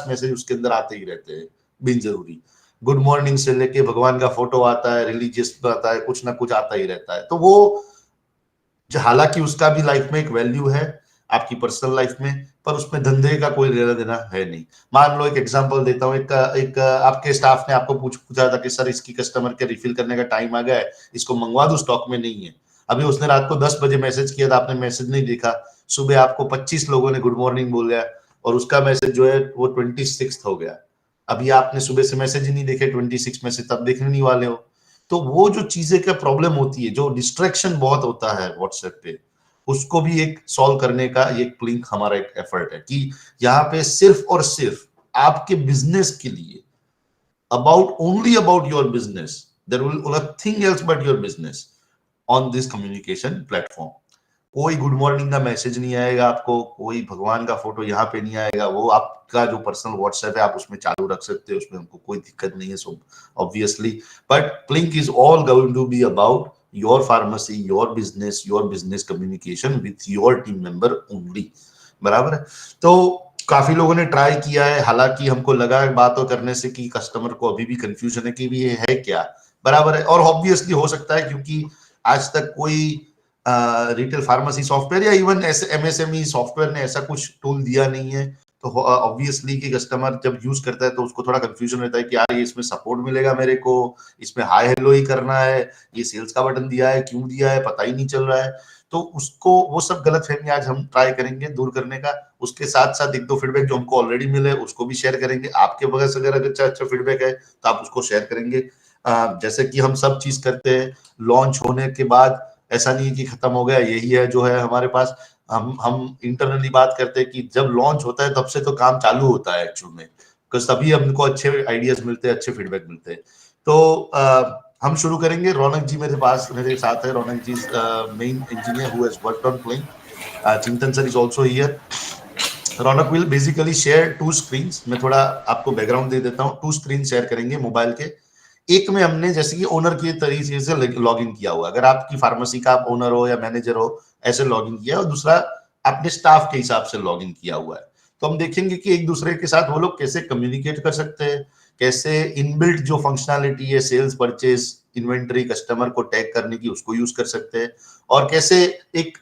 Message उसके अंदर आते ही रहते हैं बिन जरूरी। गुड मॉर्निंग से लेके भगवान का फोटो आता है, रिलीजियस आता है, कुछ ना कुछ आता ही रहता है। तो वो हालांकि उसका भी लाइफ में एक वैल्यू है आपकी पर्सनल लाइफ में, पर उसमें धंधे का कोई लेना देना है नहीं। मान लो एक एग्जांपल देता हूँ, एक आपके स्टाफ ने आपको पूछा था कि सर इसकी कस्टमर के रिफिल करने का टाइम आ गया है, इसको मंगवा दो, स्टॉक में नहीं है। अभी उसने रात को 10 बजे मैसेज किया था, आपने मैसेज नहीं देखा, सुबह आपको 25 लोगों ने गुड मॉर्निंग बोल गया और उसका मैसेज जो है वो 26 हो गया। अभी आपने सुबह से मैसेज ही नहीं देखे, 26 मैसेज तब देखने नहीं वाले हो। तो वो जो चीजें का प्रॉब्लम होती है, जो डिस्ट्रैक्शन बहुत होता है व्हाट्सएप पे, उसको भी एक सॉल्व करने का एक प्लिंक हमारा एक एफर्ट है कि यहाँ पे सिर्फ और सिर्फ आपके बिजनेस के लिए, about only about your business, there will nothing else but your business on this communication platform. कोई गुड मॉर्निंग का मैसेज नहीं आएगा आपको, कोई भगवान का फोटो यहाँ पे नहीं आएगा। वो आपका जो पर्सनल व्हाट्सएप है आप उसमें चालू रख सकते हो, उसमें हमको कोई दिक्कत नहीं है, so obviously. But Plink is all going to be about your pharmacy, your business communication with your team member only, बराबर है। तो काफी लोगों ने ट्राई किया है, हालांकि हमको लगा बातों करने से कि कस्टमर को अभी भी कंफ्यूजन है कि भी ये है क्या, बराबर है। और ऑब्वियसली हो सकता है क्योंकि आज तक कोई रिटेल फार्मेसी सॉफ्टवेयर या इवन ऐसे एमएसएमई सॉफ्टवेयर ने ऐसा कुछ टूल दिया नहीं है, तो ऑब्वियसली कि कस्टमर जब यूज करता है तो उसको थोड़ा कंफ्यूजन रहता है कि यार ये इसमें सपोर्ट मिलेगा मेरे को, इसमें हाई हेलो ही करना है, ये सेल्स का बटन दिया है, क्यों दिया है पता ही नहीं चल रहा है। तो उसको वो सब गलतफहमी आज हम ट्राई करेंगे दूर करने का। उसके साथ साथ एक दो फीडबैक जो हमको ऑलरेडी मिले उसको भी शेयर करेंगे। आपके बगैर से अगर अच्छा फीडबैक है तो आप उसको शेयर करेंगे। जैसे कि हम सब चीज करते हैं, लॉन्च होने के बाद ऐसा नहीं है कि खत्म हो गया, यही है जो है हमारे पास। हम इंटरनली बात करते हैं कि जब लॉन्च होता है तब से तो काम चालू होता है एक्चुअल में, बिकॉज तभी हमको अच्छे आइडियाज मिलते हैं, अच्छे फीडबैक मिलते हैं। तो हम शुरू करेंगे। रौनक जी मेरे साथ है। Raunak ji main engineer who has worked on playing. Chintan sir is also here. Raunak will basically share two screens. मैं थोड़ा आपको बैकग्राउंड दे देता हूँ। टू स्क्रीन शेयर करेंगे मोबाइल के। एक में हमने जैसे कि ओनर के तरीके से लॉग इन किया हुआ, अगर आपकी फार्मेसी का आप ओनर हो या मैनेजर हो ऐसे लॉग इन किया, और दूसरा आपने स्टाफ के हिसाब से लॉग इन किया हुआ है। तो हम देखेंगे कि एक दूसरे के साथ वो लोग कैसे कम्युनिकेट कर सकते हैं, कैसे इनबिल्ट जो फंक्शनैलिटी है सेल्स, परचेज, इन्वेंटरी, कस्टमर को टैग करने की उसको यूज कर सकते हैं, और कैसे एक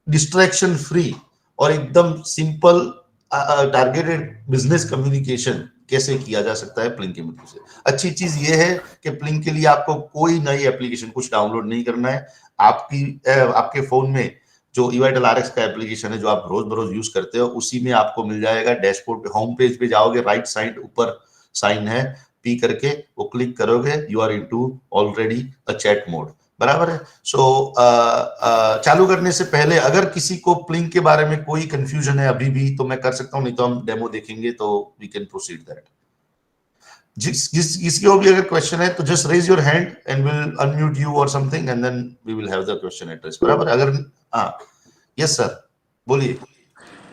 डिस्ट्रैक्शन फ्री और एकदम सिंपल टारगेटेड बिजनेस कम्युनिकेशन कैसे किया जा सकता है प्लिंक की मदद से। अच्छी चीज ये है कि प्लिंक के लिए आपको कोई नई एप्लीकेशन कुछ डाउनलोड नहीं करना है। आपके फोन में जो eVital RX का एप्लीकेशन है जो आप रोज बरोज यूज करते हो, उसी में आपको मिल जाएगा। डैशबोर्ड पे होम पेज पे जाओगे, राइट साइड ऊपर साइन है पी करके, वो क्लिक करोगे, you are into already a chat mode, बराबर है। सो चालू करने से पहले अगर किसी को प्लिंक के बारे में कोई कंफ्यूजन है अभी भी तो मैं कर सकता हूं, नहीं तो हम डेमो देखेंगे तो वी कैन प्रोसीड दैट। किसी भी अगर क्वेश्चन है तो just raise your hand and will unmute you और something and then we will have the question address, बराबर। अगर हाँ, यस सर, बोलिए।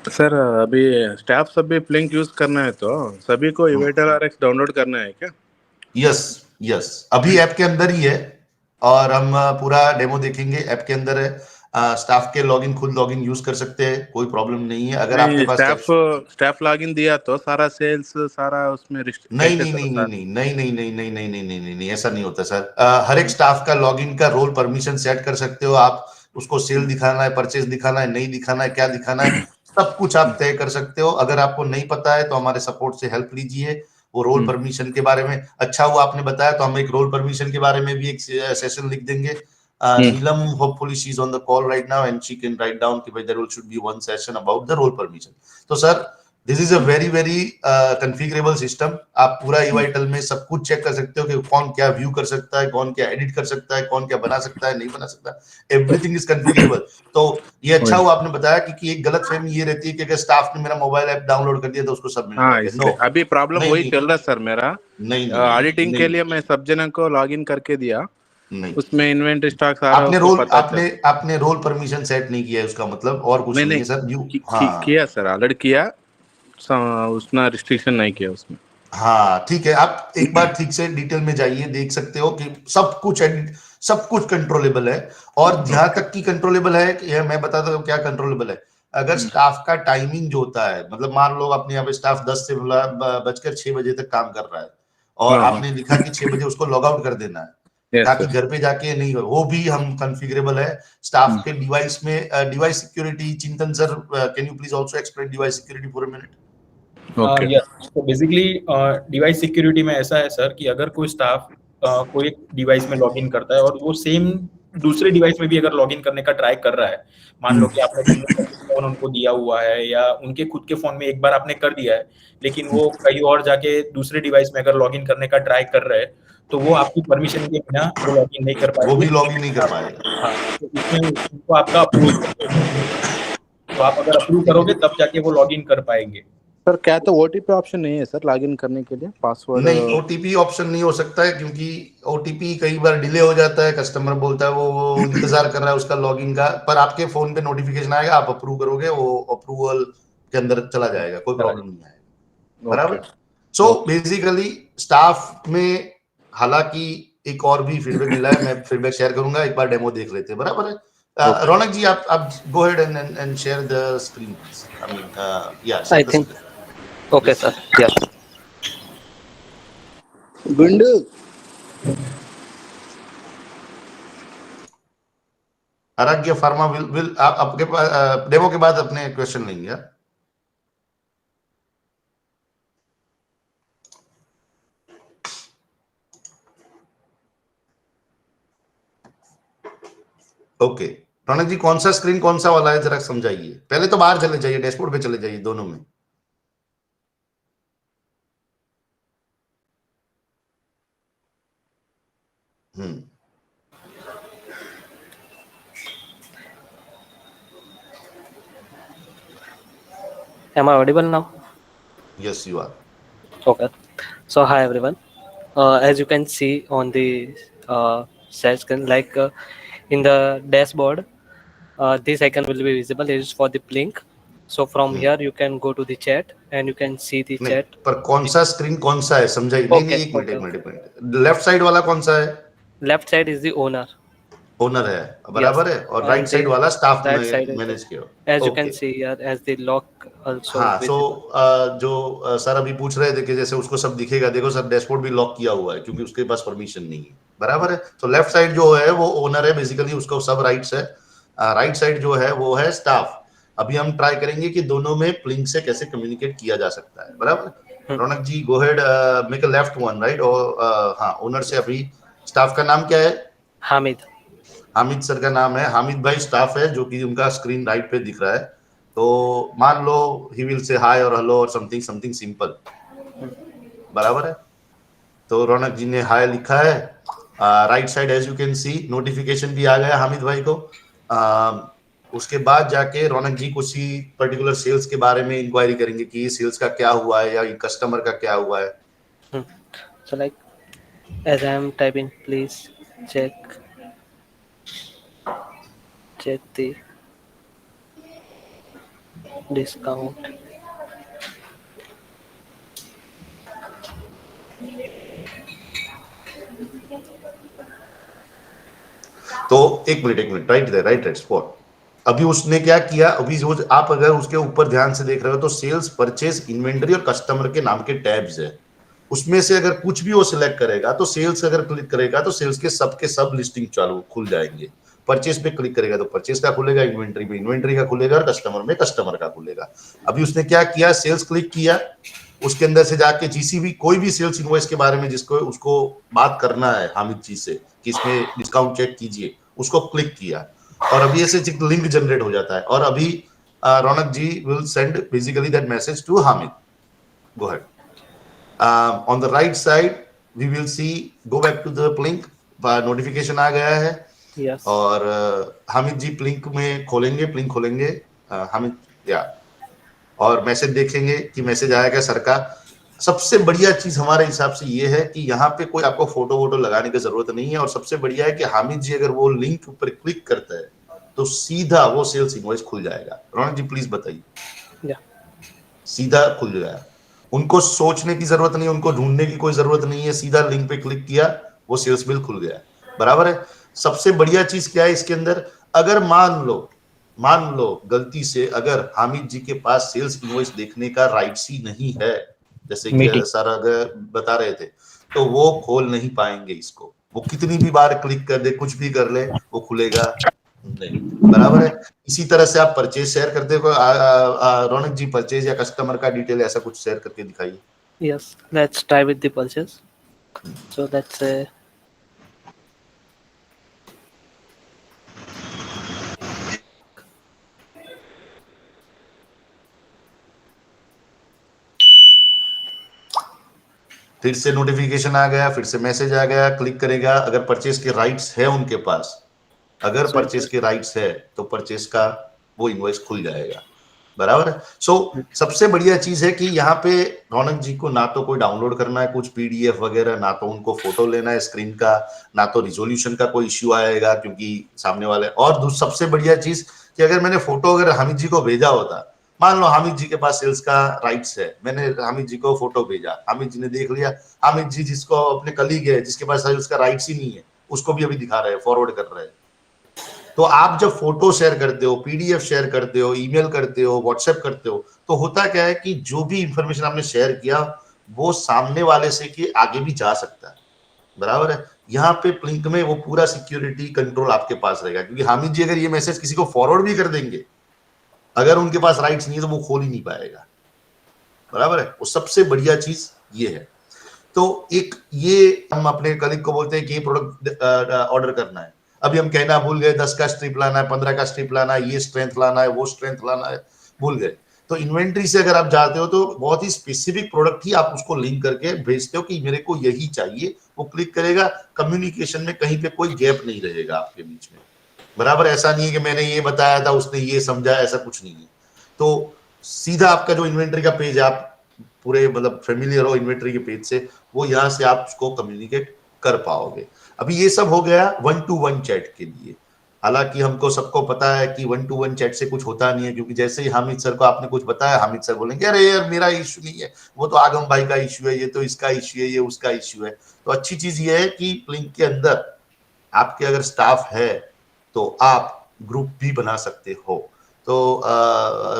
सर अभी स्टाफ सब भी प्लिंक यूज करना है तो सभी को eVital RX डाउनलोड करना है क्या? यस अभी ऐप के अंदर ही है और हम पूरा डेमो देखेंगे। ऐप के अंदर है, स्टाफ के लॉगिन खुद लॉगिन यूज कर सकते हैं, कोई प्रॉब्लम नहीं है। अगर आपके पास स्टाफ लॉगिन दिया तो सारा सेल्स सारा उसमें नहीं, ऐसा नहीं होता सर। हर एक स्टाफ का लॉगिन का रोल परमिशन सेट कर सकते हो आप। उसको सेल दिखाना है, परचेज दिखाना है, नहीं दिखाना है, क्या दिखाना है, सब कुछ आप तय कर सकते हो। अगर आपको नहीं पता है तो हमारे सपोर्ट से हेल्प लीजिए वो रोल परमिशन के बारे में। अच्छा हुआ आपने बताया, तो हम एक रोल परमिशन के बारे में भी एक सेशन लिख देंगे। Neelam hopefully she is on the call right now and she can write down कि there should be one session about the role permission. तो sir this is a very configurable system. आप पूरा eVital में सब कुछ check कर सकते हो कि कौन क्या व्यू कर सकता है, कौन क्या एडिट कर सकता है, कौन क्या बना सकता है, नहीं बना सकता, एवरीथिंग इज कॉन्फ़िगरेबल। तो ये अच्छा हुआ आपने बताया, क्योंकि एक गलतफहमी ये रहती है कि अगर स्टाफ ने मेरा मोबाइल ऐप डाउनलोड कर दिया तो उसको सब मिल जाएगा। नो, अभी प्रॉब्लम वही चल रहा है सर मेरा। नहीं, ऑडिटिंग के लिए मैं सब जन को लॉगिन करके दिया, नहीं, उसमें इन्वेंटरी स्टॉक सारा आपने रोल परमिशन सेट नहीं किया है, उसका मतलब और कुछ नहीं है सर। किया सर, ऑलरेडी किया, उसना रिस्ट्रिक्शन नहीं किया उसमें। हाँ ठीक है, आप एक बार ठीक से डिटेल में जाइए, देख सकते हो कि सब कुछ एडिट, सब कुछ कंट्रोलेबल है। और जहां तक की कंट्रोलेबल है, मैं बताता हूँ क्या कंट्रोलेबल है। अगर स्टाफ का टाइमिंग जो होता है, मतलब मान लो अपने यहाँ पे स्टाफ 10 से बजकर 6 बजे तक काम कर रहा है और हाँ, हाँ। आपने लिखा कि 6 बजे उसको लॉग आउट कर देना है, यस ताकि सर। घर पे जाके नहीं हो, वो भी हम कॉन्फ़िगरेबल है स्टाफ के डिवाइस में। डिवाइस सिक्योरिटी, चिंतन sir, can you please also explain device security for a minute? Okay. Yes, तो बेसिकली डिवाइस सिक्योरिटी में ऐसा है सर कि अगर कोई स्टाफ कोई एक डिवाइस में लॉगिन करता है और वो सेम दूसरे डिवाइस में भी अगर लॉगिन करने का ट्राई कर रहा है, मान लो कि आपने फोन उनको दिया हुआ है या उनके खुद के फोन में एक बार आपने कर दिया है, लेकिन वो कहीं और जाके दूसरे डिवाइस में अगर लॉगिन करने का ट्राई कर रहे हैं, तो वो आपकी परमिशन के बिना वो लॉगिन नहीं कर वो पाएंगे। भी लॉग इन नहीं कर पाएगा। हाँ, तो इसमें उनको आपका अप्रूवल, तो आप अगर अप्रूव करोगे तब जाके वो लॉगिन कर पाएंगे। सर क्या तो ओटीपी ऑप्शन नहीं है सर लॉगिन करने के लिए, पासवर्ड? नहीं, ओटीपी ऑप्शन नहीं हो सकता है, क्योंकि ओटीपी कई बार डिले हो जाता है, कस्टमर बोलता है वो इंतजार कर रहा है उसका लॉगिन का, पर आपके फोन पे नोटिफिकेशन आएगा, आप अप्रूव करोगे, वो अप्रूवल के अंदर चला जाएगा, कोई प्रॉब्लम नहीं आएगा। बराबर। सो बेसिकली स्टाफ में, हालांकि एक और भी फीडबैक मिला है, मैं फीडबैक शेयर करूंगा, एक बार डेमो देख लेते हैं। बराबर है। रौनक जी, आप go ahead and share the screen please. I mean या I think. Okay, sir. Yeah. Gundu आरोग्य फार्मा विल आपके पास डेमो के बाद अपने क्वेश्चन लेंगे। ओके, रौनक जी कौन सा स्क्रीन कौन सा वाला है जरा समझाइए। पहले तो बाहर चले जाइए, डैशबोर्ड पे चले जाइए, दोनों में। Am I audible now? Yes, you are. Okay. So hi everyone. As you can see on the set screen, like in the dashboard, this icon will be visible. It is for the Blink. So from here you can go to the chat and you can see the नहीं, chat. पर कौन सा screen कौन सा है समझाइए। नहीं नहीं, एक मिनट, लेफ्ट साइड वाला कौन सा है? Left side is the owner. Owner है, बराबर है, और राइट साइड वाला स्टाफ में मैनेज किया। As you can see here, as the lock also. हाँ, सो जो सर अभी पूछ रहे थे कि जैसे उसको सब दिखेगा, देखो सर डैशबोर्ड भी लॉक किया हुआ है क्योंकि उसके पास परमिशन नहीं है। बराबर है। तो लेफ्ट साइड जो है वो ओनर है, बेसिकली उसको सब राइट्स है। राइट साइड जो है वो है स्टाफ। अभी हम ट्राई करेंगे कि दोनों में प्लिंक से कैसे कम्युनिकेट किया जा सकता है। बराबर। Raunak ji go ahead, make a left one, right. और हाँ, ओनर से अभी स्टाफ का नाम क्या है? हामिद। हामिद सर का नाम है। हामिद भाई स्टाफ है, जो कि उनका स्क्रीन राइट पे दिख रहा है। तो मान लो ही विल से हाय और हेलो और समथिंग समथिंग सिंपल। बराबर है। तो रौनक जी ने हाय लिखा है। Right side as you can see notification भी आ गया हामिद भाई को। उसके बाद जाके रौनक जी कुछ ही पर्टिकुलर सेल्स के बारे में इंक्वायरी करेंगे कि सेल्स का क्या हुआ है या कस्टमर का क्या हुआ है। So like as I am typing, please check the discount. तो एक मिनट, राइट स्पॉट। अभी उसने क्या किया, अभी जो आप अगर उसके ऊपर ध्यान से देख रहे हो तो सेल्स, परचेज, इन्वेंटरी और कस्टमर के नाम के टैब्स है। उसमें से अगर कुछ भी वो सिलेक्ट करेगा तो सेल्स अगर क्लिक करेगा तो सेल्स के सब लिस्टिंग चालू खुल जाएंगे। परचेज पे क्लिक करेगा तो परचेज का खुलेगा, इन्वेंटरी पे इन्वेंटरी का खुलेगा और कस्टमर में कस्टमर का खुलेगा। अभी उसने क्या किया, सेल्स क्लिक किया, उसके अंदर से जाके जीसीबी कोई भी सेल्स इनवॉइस के बारे में जिसको उसको बात करना है हामिद जी से कि इसमें डिस्काउंट चेक कीजिए, उसको क्लिक किया और अभी ऐसे लिंक जनरेट हो जाता है। और अभी Raunak ji will send basically that message to Hamid. Go ahead. On the right side we will see, go back to the link, notification आ गया है। Yes. और हामिद जी लिंक में खोलेंगे, लिंक खोलेंगे हामिद, या और मैसेज देखेंगे कि मैसेज आएगा सर का। सबसे बढ़िया चीज हमारे हिसाब से ये है कि यहाँ पे कोई आपको फोटो वोटो लगाने की जरूरत नहीं है। और सबसे बढ़िया है कि हामिद जी अगर वो लिंक ऊपर क्लिक करता है तो सीधा वो सेल्स इनवॉइस खुल जाएगा। रौनक जी प्लीज बताइए। सीधा खुल जाएगा, उनको सोचने की जरूरत नहीं है, उनको ढूंढने की कोई जरूरत नहीं है, सीधा लिंक पे क्लिक किया, वो सेल्स बिल खुल गया। बराबर है। सबसे बढ़िया चीज क्या है इसके अंदर, अगर मान लो मान लो गलती से अगर हामिद जी के पास सेल्स इनवॉइस देखने का राइट्स ही नहीं है, जैसे कि Meeting. सर अगर बता रहे थे, तो वो खोल नहीं पाएंगे इसको। वो कितनी भी बार क्लिक कर दे, कुछ भी कर ले, वो खुलेगा नहीं। बराबर है। इसी तरह से आप परचेज शेयर करते हो। रौनक जी परचेज या कस्टमर का डिटेल ऐसा कुछ शेयर करके दिखाइए। Yes, let's try with the purchase. So let's say फिर से नोटिफिकेशन आ गया, फिर से मैसेज आ गया, क्लिक करेगा। अगर परचेज के राइट्स है उनके पास, अगर So- परचेज के राइट्स है तो परचेज का वो इनवॉइस खुल जाएगा। बराबर है। सो सबसे बढ़िया चीज है कि यहाँ पे रौनक जी को ना तो कोई डाउनलोड करना है कुछ पीडीएफ वगैरह, ना तो उनको फोटो लेना है स्क्रीन का, ना तो रिजोल्यूशन का कोई इश्यू आएगा क्योंकि सामने वाले। और सबसे बढ़िया चीज कि अगर मैंने फोटो अगर हामिद जी को भेजा होता, मान लो हामिद जी के पास सेल्स का राइट्स है, मैंने हामिद जी को फोटो भेजा, हामिद जी ने देख लिया, हामिद जी जिसको अपने कलीग है जिसके पास सेल्स का राइट्स ही नहीं है, उसको भी अभी दिखा रहे हैं, फॉरवर्ड कर रहे हैं। तो आप जब फोटो शेयर करते हो, पीडीएफ शेयर करते हो, ईमेल करते हो, व्हाट्सएप करते हो, तो होता क्या है कि जो भी इंफॉर्मेशन आपने शेयर किया वो सामने वाले से कि आगे भी जा सकता है। बराबर है। यहाँ पे प्लिंक में वो पूरा सिक्योरिटी कंट्रोल आपके पास रहेगा, क्योंकि हामिद जी अगर ये मैसेज किसी को फॉरवर्ड भी कर देंगे, अगर उनके पास राइट्स नहीं है तो वो खोल ही नहीं पाएगा। बराबर है। वो सबसे बढ़िया चीज ये है। तो एक ये हम अपने कलीग को बोलते हैं कि ये प्रोडक्ट ऑर्डर करना है, अभी हम कहना भूल गए, 10 का स्ट्रिप लाना है, 15 का स्ट्रिप लाना है, ये स्ट्रेंथ लाना है, वो स्ट्रेंथ लाना है, भूल गए। तो इन्वेंट्री से अगर आप जाते हो तो बहुत ही स्पेसिफिक प्रोडक्ट ही आप उसको लिंक करके भेजते हो कि मेरे को यही चाहिए, वो क्लिक करेगा। कम्युनिकेशन में कहीं पे कोई गैप नहीं रहेगा आपके बीच में। बराबर। ऐसा नहीं है कि मैंने ये बताया था उसने ये समझा, ऐसा कुछ नहीं है। तो सीधा आपका जो इन्वेंट्री का पेज है, आप पूरे मतलब फेमिलियर हो इन्वेंट्री के पेज से, वो यहाँ से आप उसको कम्युनिकेट कर पाओगे। अभी ये सब हो गया 1-to-1 चैट के लिए। हालांकि हमको सबको पता है कि 1-to-1 चैट से कुछ होता नहीं है, क्योंकि जैसे ही हामिद सर को आपने कुछ बताया, हामिद सर बोलेंगे अरे यार मेरा इश्यू नहीं है, वो तो आगम भाई का इश्यू है, ये तो इसका इश्यू है, ये उसका इश्यू है। तो अच्छी चीज ये है कि प्लिंक के अंदर आपके अगर स्टाफ है तो आप ग्रुप भी बना सकते हो। तो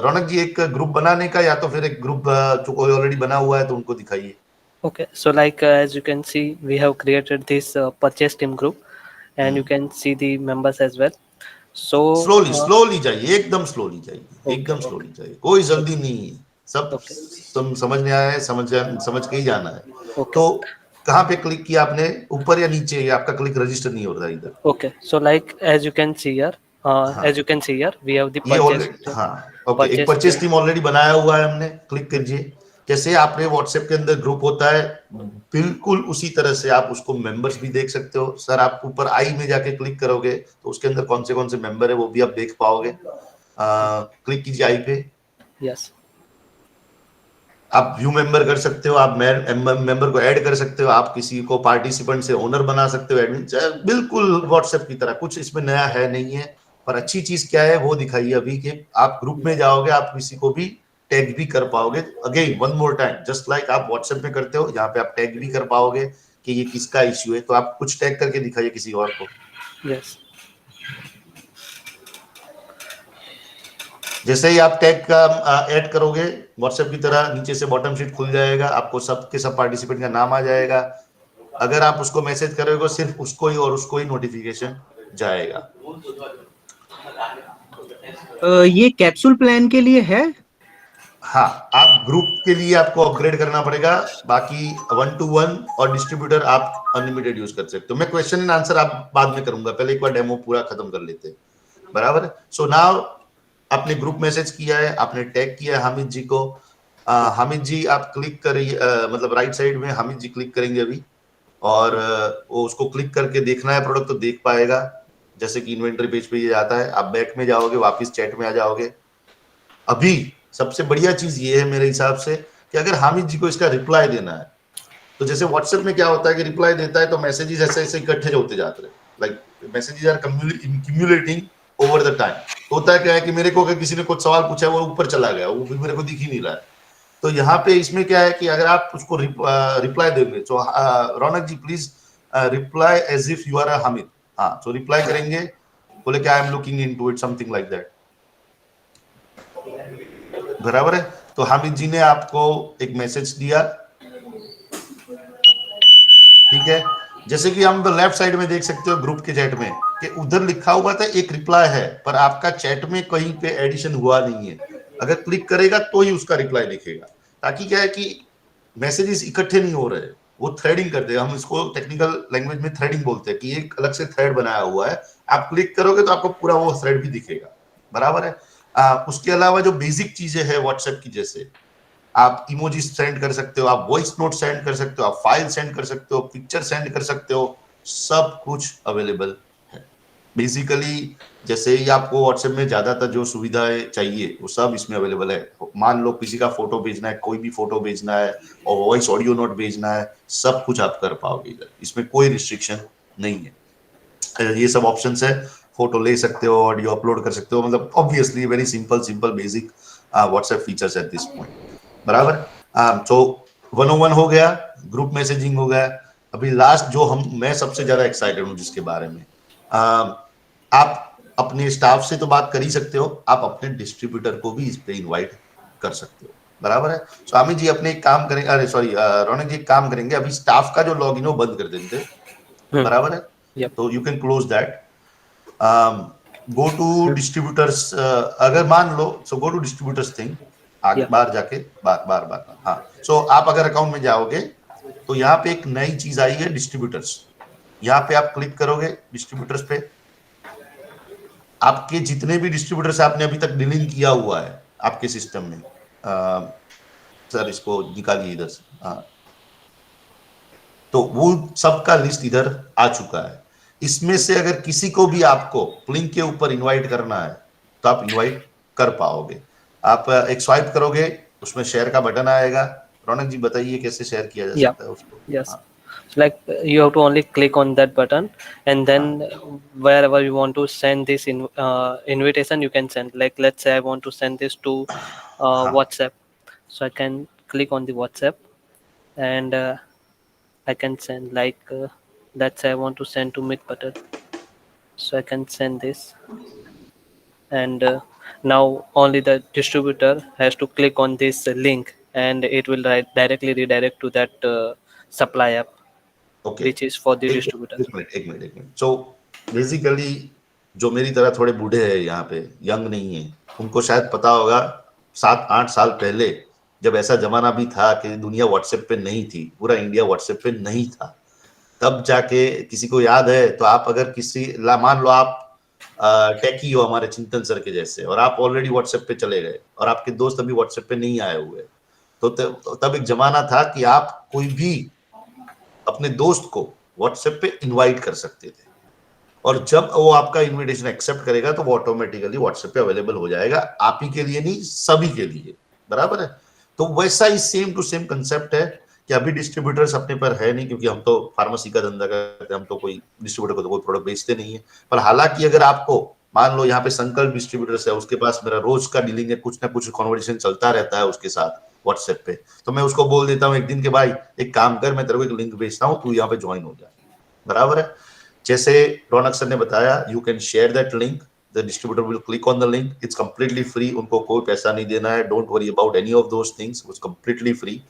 रौनक जी एक ग्रुप बनाने का, या तो फिर एक ग्रुप जो कोई ऑलरेडी बना हुआ है तो उनको दिखाइए। okay, so like as you can see, we have created this purchase team group, and you can see the members as well. So slowly जाइए, एकदम स्लोली जाइए, एकदम Okay. स्लोली जाइए, कोई जल्दी नहीं है। सब Okay. समझने आया है, समझ के ही जाना है। Okay. तो कहाँ पे क्लिक किया आपने, ऊपर या नीचे? आपका क्लिक रजिस्टर नहीं हो रहा इधर। Okay, so like as you can see here, as you can see here, we have the ये purchase. ऑलरेडी, हाँ ओके, एक परचेस टीम ऑलरेडी बनाया हुआ है हमने। क्लिक कीजिए। जैसे आपने व्हाट्सएप के अंदर ग्रुप होता है, बिल्कुल उसी तरह से आप उसको मेंबर्स भी देख सकते हो। सर आप ऊपर आई में जाके क्लिक करोगे तो उसके अंदर कौन से मेंबर है वो भी आप देख पाओगे। क्लिक कीजिए आई पे। Yes. आप व्यू मेंबर कर सकते हो, आप मेंबर को ऐड कर सकते हो, आप किसी को पार्टिसिपेंट से ओनर बना सकते हो, एडमिन, बिल्कुल व्हाट्सएप की तरह। कुछ इसमें नया है नहीं है, पर अच्छी चीज क्या है वो दिखाइए अभी कि आप ग्रुप में जाओगे, आप किसी को भी टैग भी कर पाओगे। Again one more time, just like आप व्हाट्सएप में करते हो, यहाँ पे आप टैग भी कर पाओगे कि ये किसका इश्यू है। तो आप कुछ टैग करके दिखाइए किसी और को। Yes. जैसे ही आप टैग का ऐड करोगे, व्हाट्सएप की तरह नीचे से बॉटम शीट खुल जाएगा, आपको सबके सब पार्टिसिपेंट का नाम आ जाएगा। अगर आप उसको मैसेज करोगे सिर्फ उसको ही और उसको ही नोटिफिकेशन जाएगा। ये कैप्सूल प्लान के लिए है? हाँ, आप ग्रुप के लिए आपको अपग्रेड करना पड़ेगा, बाकी 1-to-1 और डिस्ट्रीब्यूटर आप अनलिमिटेड यूज कर सकते हो। मैं क्वेश्चन एंड आंसर आप बाद में करूंगा, पहले एक बार डेमो पूरा खत्म कर लेते हैं। बराबर है। सो नाउ आपने ग्रुप मैसेज किया है, आपने टैग किया है हामिद जी को। हामिद जी आप क्लिक करिए, मतलब राइट साइड में हामिद जी क्लिक करेंगे अभी, और वो उसको क्लिक करके देखना है प्रोडक्ट तो देख पाएगा। जैसे कि इन्वेंटरी पेज पे ये आता है, आप बैक में जाओगे, वापस चैट में आ जाओगे। अभी सबसे बढ़िया चीज ये है मेरे हिसाब से कि अगर हामिद जी को इसका रिप्लाई देना है, तो जैसे व्हाट्सएप में क्या होता है कि रिप्लाई देता है तो मैसेजेस ऐसे ऐसे इकट्ठे होते जाते हैं, like messages are cumulating over the time. होता है क्या है कि मेरे को अगर किसी ने कुछ सवाल पूछा है वो ऊपर चला गया, वो भी मेरे को दिख ही नहीं रहा है। तो यहाँ पे इसमें क्या है कि अगर आप उसको रिप्लाई देंगे, तो Raunak ji please reply as if you are Hamid. हाँ, तो रिप्लाई करेंगे, बोले क्या I am looking into it, something like that. बराबर है। तो हामिद जी ने आपको एक मैसेज दिया, ठीक है। जैसे कि हम लेफ्ट साइड में देख सकते हो ग्रुप के चैट में कि उधर लिखा हुआ था एक रिप्लाई है, पर आपका चैट में कहीं पे एडिशन हुआ नहीं है। अगर क्लिक करेगा तो ही उसका रिप्लाई दिखेगा, ताकि क्या है कि मैसेजेस इकट्ठे नहीं हो रहे, वो थ्रेडिंग कर देगा। हम इसको टेक्निकल लैंग्वेज में थ्रेडिंग बोलते हैं कि एक अलग से थ्रेड बनाया हुआ है, आप क्लिक करोगे तो आपको पूरा वो थ्रेड भी दिखेगा, बराबर है। उसके अलावा जो बेसिक चीजें हैं व्हाट्सएप की, जैसे आप इमोजी सेंड कर सकते हो, आप वॉइस नोट सेंड कर सकते हो, आप फाइल सेंड कर सकते हो, पिक्चर सेंड कर सकते हो, सब कुछ अवेलेबल है बेसिकली। जैसे ही आपको व्हाट्सएप में ज्यादातर जो सुविधाएं चाहिए वो सब इसमें अवेलेबल है। मान लो किसी का फोटो भेजना है, कोई भी फोटो भेजना है और वॉइस ऑडियो नोट भेजना है, सब कुछ आप कर पाओगे इधर, इसमें कोई रिस्ट्रिक्शन नहीं है। ये सब ऑप्शंस है, फोटो ले सकते हो, ऑडियो अपलोड कर सकते हो, मतलब obviously very simple basic WhatsApp features at this point, बराबर। तो 101 हो गया, ग्रुप मैसेजिंग हो गया। अभी लास्ट जो मैं सबसे ज्यादा एक्साइटेड हूं जिसके बारे में, आप अपने स्टाफ से तो बात कर ही सकते हो, आप अपने डिस्ट्रीब्यूटर को भी इस पे इनवाइट कर सकते हो, बराबर है। स्वामी जी अपने एक काम करेंगे, अरे सॉरी रौनक जी एक काम करेंगे, अभी स्टाफ का जो लॉगिन है वो बंद कर देंगे, बराबर है। Yep. तो you can close that, go to distributors. अगर मान लो, so go to distributors thing, आगे Yeah. बाहर जाके बार, हाँ। सो आप अगर अकाउंट में जाओगे तो यहाँ पे एक नई चीज आई है डिस्ट्रीब्यूटर्स, यहाँ पे आप क्लिक करोगे डिस्ट्रीब्यूटर्स पे, आपके जितने भी डिस्ट्रीब्यूटर्स आपने अभी तक डिलीट किया हुआ है आपके सिस्टम में, सर इसको निकालिए इधर से, हाँ, तो वो सबका लिस्ट इधर आ चुका है। इसमें से अगर किसी को भी आपको लिंक के ऊपर इनवाइट करना है तो आप इनवाइट कर पाओगे। आप एक स्वाइप करोगे, उसमें शेयर का बटन आएगा। रौनक जी बताइए कैसे शेयर किया जा Yeah. सकता है उसको। Yes. हाँ, So like you have to only click on that button, and then wherever you want to send this invitation, you can send. Like let's say I want to send this to हाँ, WhatsApp, so I can click on the WhatsApp, and I can send. Like let's say I want to send to Meet Patel, so I can send this, and now only the distributor has to click on this link, and it will directly redirect to that supply app, okay. which is for the एक distributor. एक minute. So basically जो मेरी तरह थोड़े बूढ़े हैं यहाँ पे, यंग नहीं है, उनको शायद पता होगा 7-8 साल पहले जब ऐसा जमाना भी था कि दुनिया व्हाट्सएप पे नहीं थी, पूरा इंडिया व्हाट्सएप पे नहीं था, तब जाके किसी को याद है तो आप अगर मान लो आप टेकी हो हमारे चिंतन सर के जैसे, और आप ऑलरेडी व्हाट्सएप पे चले गए और आपके दोस्त अभी व्हाट्सएप पे नहीं आए हुए, तो तब एक जमाना था कि आप कोई भी अपने दोस्त को व्हाट्सएप पे इनवाइट कर सकते थे, और जब वो आपका इनविटेशन एक्सेप्ट करेगा तो वो ऑटोमेटिकली व्हाट्सएप पे अवेलेबल हो जाएगा, आप ही के लिए नहीं सभी के लिए, बराबर है। तो वैसा ही सेम टू सेम कंसेप्ट है कि अभी डिस्ट्रीब्यूटर्स अपने पर है नहीं, क्योंकि हम तो फार्मेसी का धंधा करते हैं, हम तो कोई डिस्ट्रीब्यूटर को तो कोई प्रोडक्ट बेचते नहीं है। पर हालांकि अगर आपको मान लो यहाँ पे संकल्प डिस्ट्रीब्यूटर्स है, उसके पास मेरा रोज का डीलिंग है, कुछ ना कुछ कॉन्वर्सेशन चलता रहता है उसके साथ व्हाट्सएप पे, तो मैं उसको बोल देता हूँ एक दिन के भाई एक काम कर, मैं तेरे को एक लिंक भेजता हूँ, तू यहाँ पे ज्वाइन हो जा, बराबर है। जैसे रौनक सर ने बताया, you can share that link, the distributor will click on the link, it's completely free, उनको कोई पैसा नहीं देना है, don't worry about any of those things, it's completely free.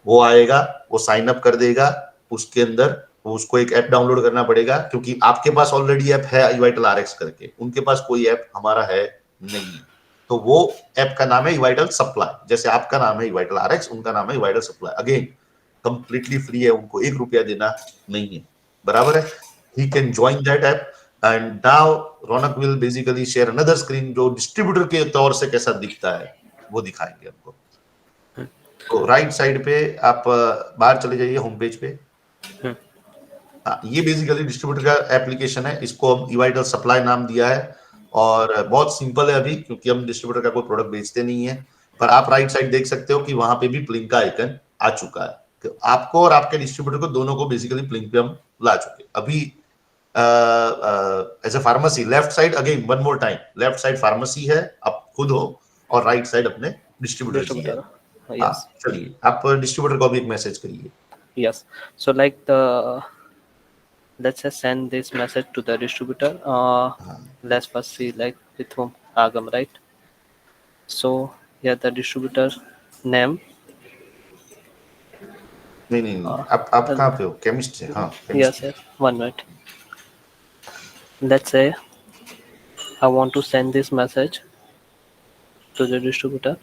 वो आएगा, वो साइन अप कर देगा, उसके अंदर उसको एक ऐप डाउनलोड करना पड़ेगा, क्योंकि आपके पास ऑलरेडी ऐप है इवाइटल आरएक्स करके, उनके पास कोई ऐप हमारा है नहीं है, तो वो ऐप का नाम है इवाइटल सप्लाई, जैसे आपका नाम है इवाइटल आरएक्स, उनका नाम है इवाइटल सप्लाई, अगेन कंप्लीटली फ्री है, उनको 1 रुपया देना नहीं है, बराबर है। he can join that app, and now Ronak will basically share another screen जो डिस्ट्रीब्यूटर के तौर से कैसा दिखता है वो दिखाएंगे आपको। तो राइट साइड पे आप बाहर चले जाइए होम पेज पे, ये बेसिकली डिस्ट्रीब्यूटर का एप्लीकेशन है, इसको हम इवाइटल सप्लाई नाम दिया है, और बहुत सिंपल है अभी, क्योंकि हम डिस्ट्रीब्यूटर का कोई प्रोडक्ट बेचते नहीं है। पर आप राइट साइड देख सकते हो कि वहां पे भी प्लिंक का आइकन आ चुका है, तो आपको और आपके डिस्ट्रीब्यूटर को दोनों को बेसिकली प्लिंक पे हम ला चुके अभी। As a pharmacy left side, again one more time, left side pharmacy है, आप खुद हो, और राइट साइड अपने डिस्ट्रीब्यूटर की है। Yes. चलिए आप डिस्ट्रीब्यूटर को भी एक मैसेज करिए। Yes. So like let's just send this message to the distributor. Let's first see like with whom, Agam, right? So here the distributor name. नहीं, आप कहाँ पे हो? केमिस्ट है? हाँ, Yes, yes. 1 minute. Let's say I want to send this message to the distributor.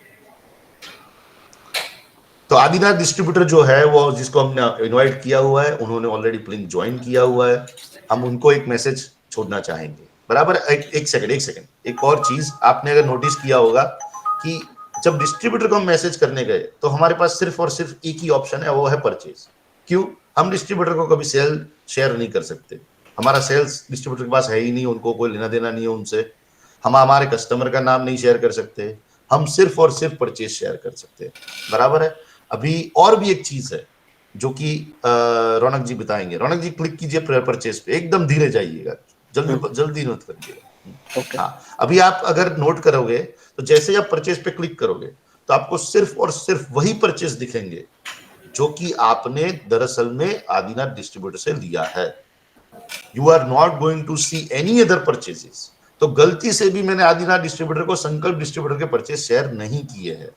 तो Adinath distributor जो है वो जिसको हमने इनवाइट किया हुआ है, उन्होंने ऑलरेडी प्लिंक ज्वाइन किया हुआ है, हम उनको एक मैसेज छोड़ना चाहेंगे, बराबर। एक सेकंड, एक और चीज आपने अगर नोटिस किया होगा कि जब डिस्ट्रीब्यूटर को हम मैसेज करने गए तो हमारे पास सिर्फ और सिर्फ एक ही ऑप्शन है, वो है परचेज। क्यों? हम डिस्ट्रीब्यूटर को कभी सेल शेयर नहीं कर सकते, हमारा सेल्स डिस्ट्रीब्यूटर के पास है ही नहीं, उनको कोई लेना देना नहीं है उनसे, हम हमारे कस्टमर का नाम नहीं शेयर कर सकते, हम सिर्फ और सिर्फ परचेज शेयर कर सकते हैं, बराबर है। अभी और भी एक चीज है जो कि रौनक जी बताएंगे। रौनक जी क्लिक कीजिए परचेज पे, एकदम धीरे जाइएगा, जल्दी नोट करिएगा। Okay. हाँ, अभी आप अगर नोट करोगे तो जैसे ही आप परचेज पे क्लिक करोगे तो आपको सिर्फ और सिर्फ वही परचेज दिखेंगे जो कि आपने दरअसल में आदिनाथ डिस्ट्रीब्यूटर से लिया है। You are not going to see any other purchases. तो गलती से भी मैंने आदिनाथ डिस्ट्रीब्यूटर को संकल्प डिस्ट्रीब्यूटर के परचेज शेयर नहीं किए हैं,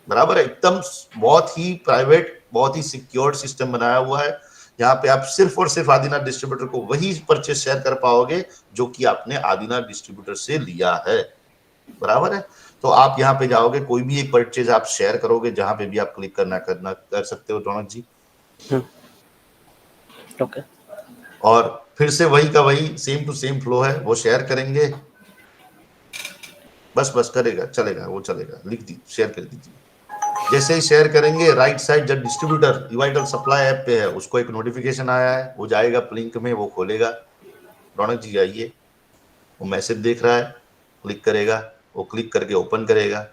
बराबर है। एकदम बहुत ही प्राइवेट, बहुत ही सिक्योर्ड सिस्टम बनाया हुआ है। यहाँ पे आप सिर्फ और सिर्फ आदिनाथ डिस्ट्रीब्यूटर को वही परचेज शेयर कर पाओगे जो कि आपने आदिनाथ डिस्ट्रीब्यूटर से लिया है, बराबर है। तो आप यहाँ पे जाओगे, कोई भी एक परचेज आप शेयर करोगे, जहां पे भी आप क्लिक कर सकते हो रौनक जी। Okay. और फिर से वही का वही सेम टू सेम फ्लो है, वो शेयर करेंगे, बस करेगा, चलेगा, वो चलेगा, लिख दी, शेयर कर दीजिए। जैसे ही शेयर करेंगे, राइट साइड जब डिस्ट्रीब्यूटर यूआईटल सप्लाई ऐप पे है, उसको एक नोटिफिकेशन आया है, वो जाएगा लिंक में, वो खोलेगा। रौनक जी आइए, वो मैसेज देख रहा है, क्लिक करेगा, वो क्लिक करके ओपन करेगा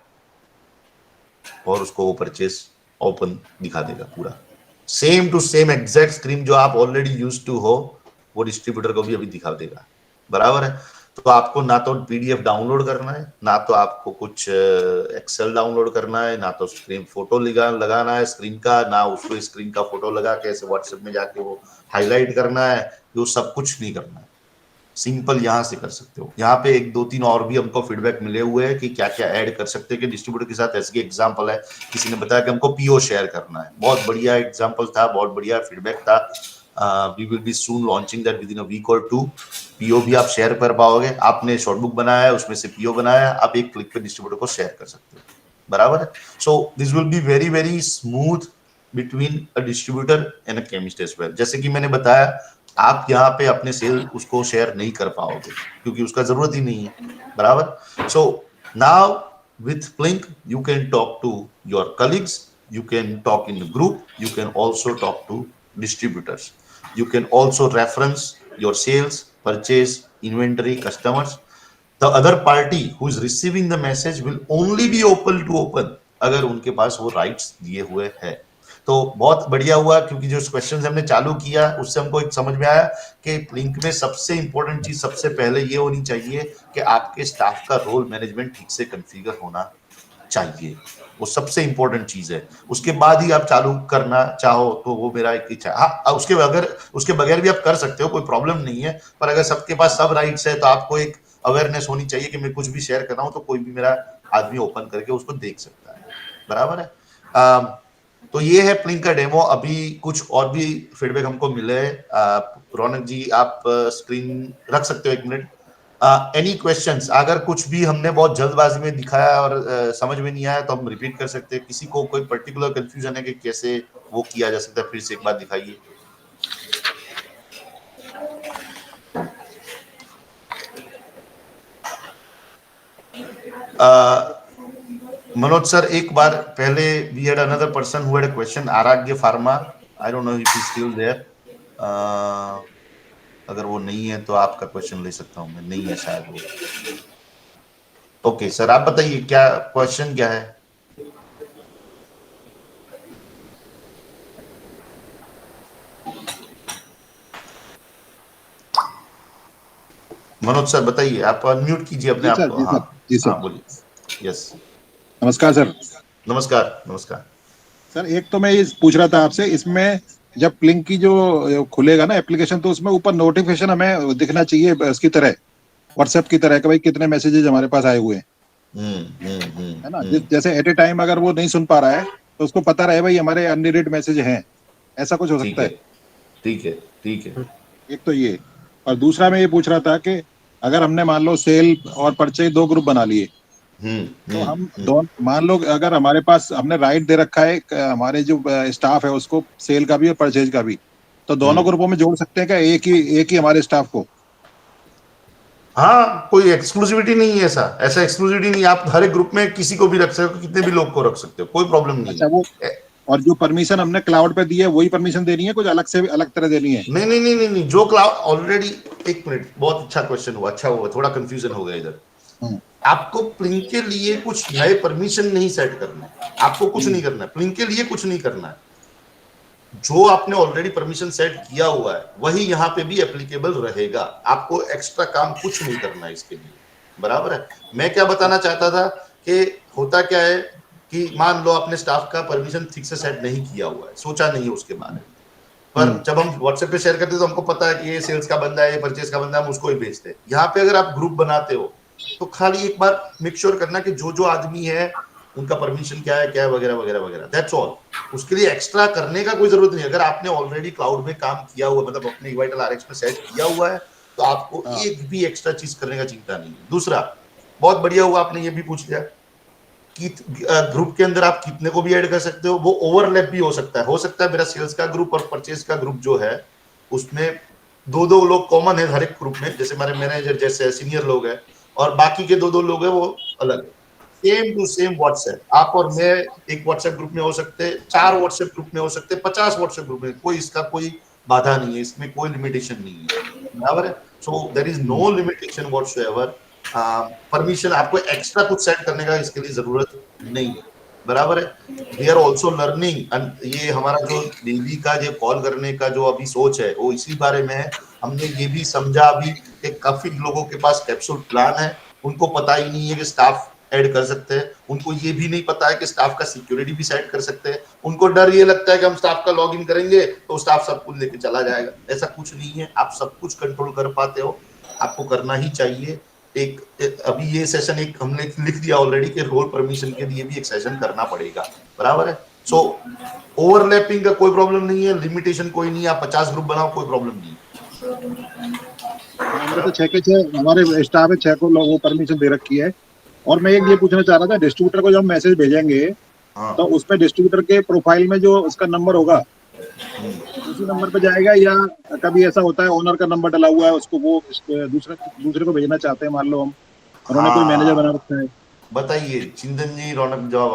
और उसको वो परचेज ओपन दिखा देगा पूरा, same to same exact screen जो आप ऑलरेडी यूज्ड टू हो, वो डिस्ट्रीब्यूटर को भी अभी दिखा देगा, बराबर है। तो आपको ना तो पीडीएफ डाउनलोड करना है, ना तो आपको कुछ एक्सेल डाउनलोड करना है, ना तो स्क्रीन फोटो लगाना है स्क्रीन का, ना उसको स्क्रीन का फोटो लगा के ऐसे व्हाट्सएप में जाके वो हाईलाइट करना है, वो सब कुछ नहीं करना है, सिंपल यहाँ से कर सकते हो। यहाँ पे 1 2 3 और भी हमको फीडबैक मिले हुए हैं कि क्या क्या ऐड कर सकते हैं कि डिस्ट्रीब्यूटर के साथ। ऐसे एग्जांपल है, किसी ने बताया कि हमको पीओ शेयर करना है, बहुत बढ़िया एग्जांपल था, बहुत बढ़िया फीडबैक था। We will be soon launching that within a week और 2। पीओ भी आप शेयर कर पाओगे, आपने शॉर्ट बुक बनाया है, उसमें से पीओ बनाया, आप एक क्लिक पे डिस्ट्रीब्यूटर को शेयर कर सकते हो, बराबर है। So this will be very very smooth between a distributor and a chemist as well. जैसे कि मैंने बताया, आप यहाँ पे अपने सेल उसको शेयर नहीं कर पाओगे क्योंकि उसका जरूरत ही नहीं है, बराबर। So now with Plink you can talk to your colleagues, you can talk in a group, you can also talk to distributors, you can also reference your sales, purchase, inventory, customers. The other party who is receiving the message will only be open to open अगर उनके पास वो rights दिए हुए हैं। तो बहुत बढ़िया हुआ, क्योंकि जो क्वेश्चन हमने चालू किया उससे हमको एक समझ में आया कि लिंक में सबसे इंपॉर्टेंट चीज सबसे पहले ये होनी चाहिए कि आपके स्टाफ का रोल मैनेजमेंट ठीक से कॉन्फ़िगर होना चाहिए, वो सबसे इंपॉर्टेंट चीज है। उसके बाद ही आप चालू करना चाहो तो वो मेरा एक इच्छा है। हाँ, उसके बगैर भी आप कर सकते हो, कोई प्रॉब्लम नहीं है, पर अगर सबके पास सब राइट्स है तो आपको एक अवेयरनेस होनी चाहिए कि मैं कुछ भी शेयर कर रहा हूँ तो कोई भी मेरा आदमी ओपन करके उसको देख सकता है, बराबर है। तो ये है प्लिंक का डेमो। अभी कुछ और भी फीडबैक हमको मिले। रौनक जी आप स्क्रीन रख सकते हो 1 मिनट। Any questions? अगर कुछ भी हमने बहुत जल्दबाजी में दिखाया और समझ में नहीं आया तो हम रिपीट कर सकते हैं। किसी को कोई पर्टिकुलर कंफ्यूजन है कि कैसे वो किया जा सकता है, फिर से एक बार दिखाइए। मनोज सर, एक बार पहले we had another person who had a question, Arogya pharma, I don't know if he's still there. अगर वो नहीं है तो आपका क्वेश्चन ले सकता हूं मैं, नहीं है शायद वो। ओके सर, आप बताइए क्या क्वेश्चन क्या है? मनोज सर बताइए, आप अनम्यूट कीजिए अपने आप को। हाँ जी सर, बोलिए। यस, नमस्कार सर। नमस्कार सर, एक तो मैं ये पूछ रहा था आपसे, इसमें जब प्लिंक की जो खुलेगा ना एप्लीकेशन तो उसमें ऊपर नोटिफिकेशन हमें दिखना चाहिए इसकी तरह, व्हाट्सएप की तरह कि भाई कितने मैसेजेस हमारे पास आए हुए हैं। है ना। जैसे एट ए टाइम अगर वो नहीं सुन पा रहा है तो उसको पता रहे भाई हमारे अनरीड मैसेज हैं, ऐसा कुछ हो ठीक सकता है, है। ठीक है, ठीक है। एक तो ये, और दूसरा मैं ये पूछ रहा था कि अगर हमने मान लो सेल और परचेज 2 ग्रुप बना लिए, तो हम दोनों मान लो अगर हमारे पास हमने राइट दे रखा है हमारे जो स्टाफ है उसको सेल का भी और परचेज का भी, तो दोनों ग्रुपों में जोड़ सकते हैं क्या एक ही हमारे स्टाफ को? हाँ, कोई एक्सक्लूसिविटी नहीं है, ऐसा एक्सक्लूसिविटी नहीं है। आप हर एक ग्रुप में किसी को भी रख सकते हो, कितने भी लोग को रख सकते हो, कोई प्रॉब्लम नहीं अच्छा, वो है। और जो परमिशन हमने क्लाउड पे दी है वही परमिशन देनी है, कुछ अलग से अलग तरह देनी है? नहीं नहीं नहीं नहीं नहीं, जो क्लाउड ऑलरेडी, एक मिनट, बहुत अच्छा क्वेश्चन हुआ, अच्छा हुआ, थोड़ा कंफ्यूजन हो गया इधर। आपको प्लिंक के लिए कुछ नए परमिशन नहीं सेट करना है, आपको कुछ नहीं करना है, प्लिंक के लिए कुछ नहीं करना है। जो आपने ऑलरेडी परमिशन सेट किया हुआ है वही यहाँ पे भी एप्लीकेबल रहेगा, आपको एक्स्ट्रा काम कुछ नहीं करना है इसके लिए, बराबर है। मैं क्या बताना चाहता था कि होता क्या है कि मान लो आपने स्टाफ का परमिशन ठीक से सेट नहीं किया हुआ है, सोचा नहीं है उसके बारे में, पर जब हम व्हाट्सएप पे शेयर करते हैं तो हमको पता है कि ये सेल्स का बंदा है, ये परचेज का बंदा है, हम उसको ही भेजते हैं। यहाँ पे अगर आप ग्रुप बनाते हो तो खाली एक बार मेक श्योर करना कि जो जो आदमी है उनका परमिशन क्या है वगैरह वगैरह वगैरह, दैट्स ऑल। उसके लिए एक्स्ट्रा करने का कोई जरूरत नहीं। अगर आपने ऑलरेडी क्लाउड में काम किया हुआ, मतलब अपने इवाइटल आरएक्स में सेट किया हुआ है, तो आपको एक भी एक्स्ट्रा चीज करने का चिंता नहीं है। दूसरा, बहुत बढ़िया हुआ आपने ये भी पूछ लिया कि ग्रुप के अंदर आप कितने को भी ऐड कर सकते हो, वो ओवरलैप भी हो सकता है मेरा सेल्स का ग्रुप और परचेज का ग्रुप जो है उसमें दो लोग कॉमन है हर एक ग्रुप में, जैसे हमारे मैनेजर जैसे सीनियर लोग हैं, और बाकी के दो लोग हैं वो अलग है। सेम टू सेम व्हाट्सएप, आप और मैं एक व्हाट्सएप ग्रुप में हो सकते, 4 व्हाट्सएप ग्रुप में हो सकते, 50 व्हाट्सएप ग्रुप में, कोई इसका कोई बाधा नहीं है, इसमें कोई लिमिटेशन नहीं है, बराबर है। So there is no limitation whatsoever. Permission आपको एक्स्ट्रा कुछ सेट करने का इसके लिए जरूरत नहीं है, बराबर है। वी आर ऑल्सो लर्निंग, ये हमारा जो डेली का जो कॉल करने का जो अभी सोच है वो इसी बारे में है। हमने ये भी समझा अभी कि काफी लोगों के पास कैप्सूल प्लान है, उनको पता ही नहीं है कि स्टाफ ऐड कर सकते हैं, उनको ये भी नहीं पता है कि स्टाफ का सिक्योरिटी भी सेट कर सकते हैं। उनको डर ये लगता है कि हम स्टाफ का लॉगिन करेंगे तो स्टाफ सब कुछ लेके चला जाएगा, ऐसा कुछ नहीं है। आप सब कुछ कंट्रोल कर पाते हो, आपको करना ही चाहिए। अभी ये सेशन एक हमने लिख दिया ऑलरेडी कि रोल परमिशन के लिए भी एक सेशन करना पड़ेगा, बराबर है। सो ओवरलैपिंग का कोई प्रॉब्लम नहीं है, लिमिटेशन कोई नहीं है, आप 50 ग्रुप बनाओ, कोई प्रॉब्लम नहीं है। हमारे तो 6 के 6 हमारे स्टाफ है, 6 को वो परमिशन दे रखी है। और मैं एक ये पूछना चाह रहा था, डिस्ट्रीब्यूटर को जब मैसेज भेजेंगे तो उसमें डिस्ट्रीब्यूटर के प्रोफाइल में जो उसका नंबर होगा उसी नंबर पे जाएगा, या कभी ऐसा होता है ओनर का नंबर डला हुआ है उसको वो दूसरे को भेजना चाहते हैं, मान लो हम उन्होंने कोई मैनेजर बना रखा है? बताइए चिंतन जी, रौनक जवाब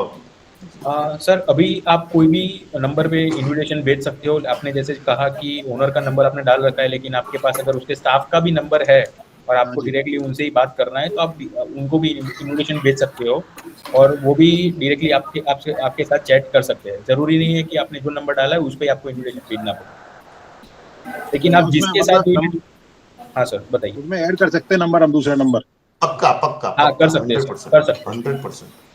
आप। सर अभी आप कोई भी नंबर पे इन्विटेशन भेज सकते हो। आपने जैसे कहा कि ओनर का नंबर आपने डाल रखा है, लेकिन आपके पास अगर उसके स्टाफ का भी नंबर है और आपको डायरेक्टली उनसे ही बात करना है तो आप उनको भी इन्विटेशन भेज सकते हो, और वो भी डायरेक्टली आपके साथ चैट कर सकते हैं। जरूरी नहीं है कि आपने जो नंबर डाला है उस पर आपको इन्विटेशन भेजना पड़े, लेकिन आप जिसके साथ हाँ सर बताइए। उसमें ऐड कर सकते हैं नंबर हम, दूसरा नंबर? पक्का पक्का हाँ कर सकते हैं, कर सकते हैं 100%।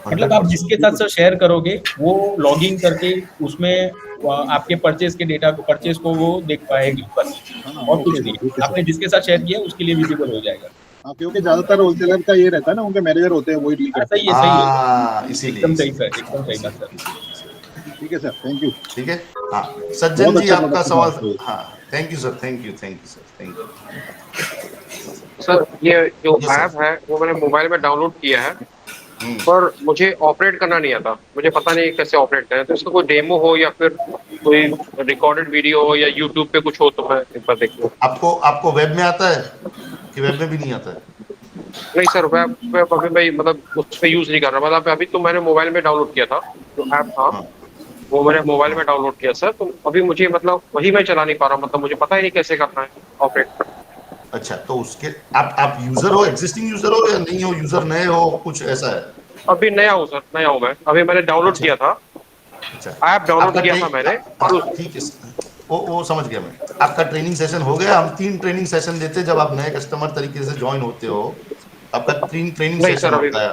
मतलब आप जिसके साथ सर शेयर करोगे वो लॉगिन करके उसमें आपके परचेज के डेटा को, परचेज को वो देख पाएगी, बस और कुछ नहीं। आपने जिसके साथ शेयर किया उसके लिए विजिबल हो जाएगा। हाँ, क्योंकि ज्यादातर होलसेलर का ये रहता है ना, उनके मैनेजर होते हैं वही डील करते हैं। सही है, एकदम सही सर, एकदम सही बात सर। ठीक है सर, थैंक यू। ठीक है, हाँ सज्जन जी आपका सवाल। हाँ thank you sir, thank you sir, thank you sir. ये जो ऐप है वो मैंने मोबाइल में डाउनलोड किया है, पर मुझे ऑपरेट करना नहीं आता, मुझे पता नहीं कैसे ऑपरेट करें। तो इसका कोई डेमो हो या फिर कोई रिकॉर्डेड वीडियो हो या यूट्यूब पे कुछ हो तो मैं एक बार देख लूं। आपको वेब में आता है कि वेब में भी नहीं आता है? नहीं सर, वेब अभी मैं मतलब उस पर यूज नहीं कर रहा, मतलब अभी तो मैंने मोबाइल में डाउनलोड किया था, जो ऐप था वो मैंने मोबाइल में डाउनलोड किया सर। तो अभी मुझे मतलब वही मैं चला नहीं पा रहा, मतलब मुझे पता ही नहीं कैसे करना है ऑपरेट। अच्छा, तो उसके आप यूजर हो, एग्जिस्टिंग यूजर हो या नहीं हो, यूजर नए हो, कुछ ऐसा है? अभी नया हूँ सर, नया हूँ मैं, अभी मैंने डाउनलोड किया था। अच्छा, ऐप डाउनलोड किया था मैंने। ठीक है, वो समझ गया मैं। आपका ट्रेनिंग सेशन हो गया? हम 3 ट्रेनिंग सेशन देते हैं जब आप नए कस्टमर तरीके से ज्वाइन होते हो, आपका 3 ट्रेनिंग सेशन होता है।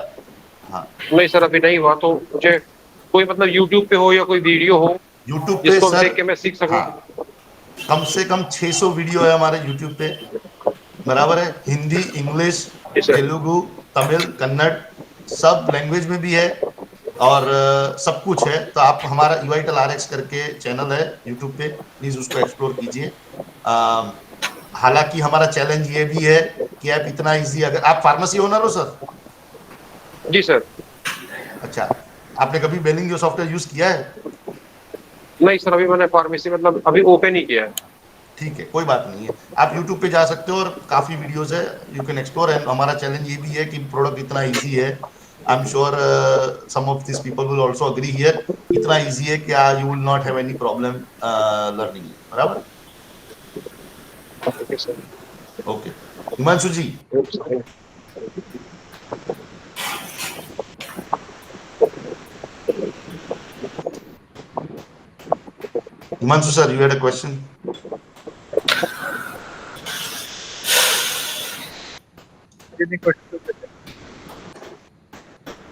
हाँ नहीं सर अभी नहीं हुआ, तो मुझे कोई मतलब यूट्यूब पे हो या कोई वीडियो हो यूट्यूब पे जिसको सर देख के मैं सीख सकूं। कम से कम 600 वीडियो है हमारे यूट्यूब पे, बराबर है। हिंदी, इंग्लिश, तेलुगु, तमिल, कन्नड़, सब लैंग्वेज में भी है और सब कुछ है। तो आप हमारा eVital RX करके चैनल है यूट्यूब पे, प्लीज उसको एक्सप्लोर कीजिए। हालांकि हमारा चैलेंज ये भी है कि आप इतना इजी, अगर आप फार्मेसी ओनर हो सर? जी सर। अच्छा, आपने कभी बेलिंग सॉफ्टवेयर यूज किया है? नहीं सर, अभी मैंने फार्मेसी मतलब अभी ओपन ही किया है। ठीक है, कोई बात नहीं है। आप YouTube पे जा सकते हो और काफी वीडियोस है, यू कैन एक्सप्लोर। एंड हमारा चैलेंज ये भी है कि प्रोडक्ट इतना इजी है, I am sure some of this people will also agree here, इतना इजी है कि you will not have any problem learning, बराबर? Okay sir. Okay, Himanshu ji. Himanshu sir, you had a question?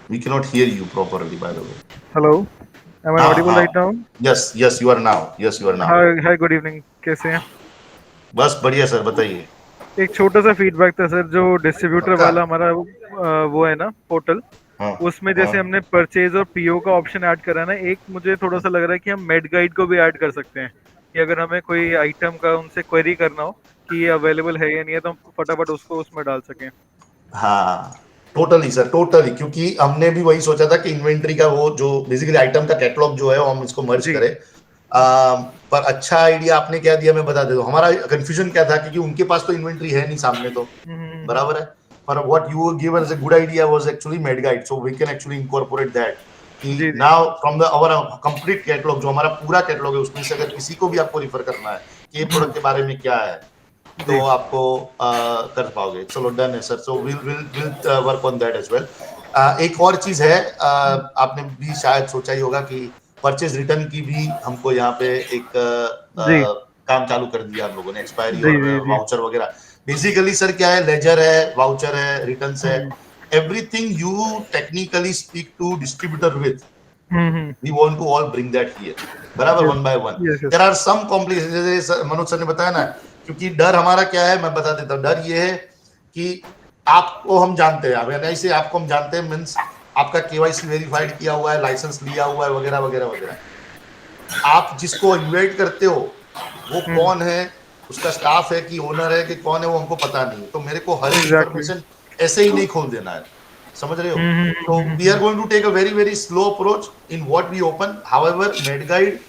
We cannot hear you properly, by the way. Hello, am I audible right now? Yes, you are now. Yes, you are now. Hi, good evening. कैसे हैं? बस बढ़िया sir, बताइए। एक छोटा सा feedback था sir, जो डिस्ट्रीब्यूटर वाला हमारा वो है ना पोर्टल, उसमें जैसे हमने परचेज और पीओ का ऑप्शन ऐड करा ना, एक मुझे थोड़ा सा लग रहा है कि हम मेड गाइड को भी ऐड कर सकते हैं कि अगर हमें कोई आइटम का उनसे क्वेरी करना हो कि ये अवेलेबल है या नहीं है, तो हम फटाफट उसको उसमें डाल सकें। हाँ, टोटली सर, टोटली, क्योंकि हमने भी वही सोचा था कि इन्वेंट्री का वो जो बेसिकली आइटम का कैटलॉग जो है वो हम इसको मर्ज करें। पर अच्छा आइडिया आपने क्या दिया मैं बता देता हूँ। हमारा कंफ्यूजन क्या था, क्योंकि उनके पास तो इन्वेंट्री है नहीं सामने, तो बराबर है। पर what you give us a good idea was actually med guide, so we can actually incorporate that कि now from the our complete catalogue, जो हमारा पूरा कैटलॉग है, उसमें से अगर किसी को भी आपको रिफर करना है कि ये प्रोडक्ट के बारे में क्या है, तो आपको कर पाओगे। चलो डन है sir, so will work on that as well. एक और चीज है, आपने भी शायद सोचा ही होगा कि परचेज रिटर्न की भी हमको यहाँ पे एक काम चालू कर दिया हम लोगों ने, एक्सपायरी और वाउचर वगैरह। बेसिकली सर क्या है, लेजर है, वाउचर है, रिटर्न्स है, everything you technically speak to distributor with, we want to all bring that here, बराबर, one by one. There are some complication, जैसे मनोज सर ने बताया ना, क्योंकि डर हमारा क्या है मैं बता देता हूँ। डर ये है कि आपको हम जानते हैं, अब ऐसे आपको हम जानते हैं, मीन्स आपका केवाईसी वेरीफाइड किया हुआ है, लाइसेंस लिया हुआ है, वगैरह वगैरह वगैरह। आप जिसको इन्वाइट करते हो वो कौन है, उसका स्टाफ है कि ओनर है कि कौन है, वो हमको पता नहीं। तो मेरे को हर इंफॉर्मेशन ऐसे ही नहीं खोल देना है, समझ रहे हो? तो we are going to take a very very slow approach in what we open. However med guide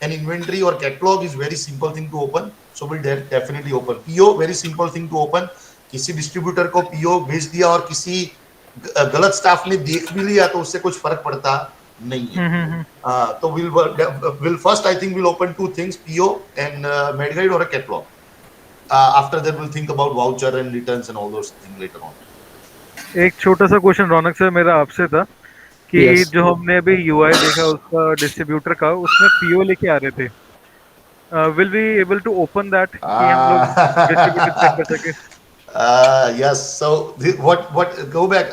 and inventory और catalogue is very simple thing to open, so will definitely open. PO very simple thing to open. किसी distributor को PO भेज दिया और किसी गलत staff ने देख भी लिया तो उससे कुछ फर्क पड़ता नहीं है। तो we'll first I think we'll open two things, PO and med guide or a catalog. After that we'll think about voucher and returns and all those things later on. एक छोटा सा क्वेश्चन रौनक सर मेरा आपसे था कि जो हमने अभी यूआई देखा उसका डिस्ट्रीब्यूटर का, उसमें पीओ लेके आ रहे थे, will be able to open that कि हम लोग डिस्ट्रीब्यूटर चेक कर सके? Yes, so what go back,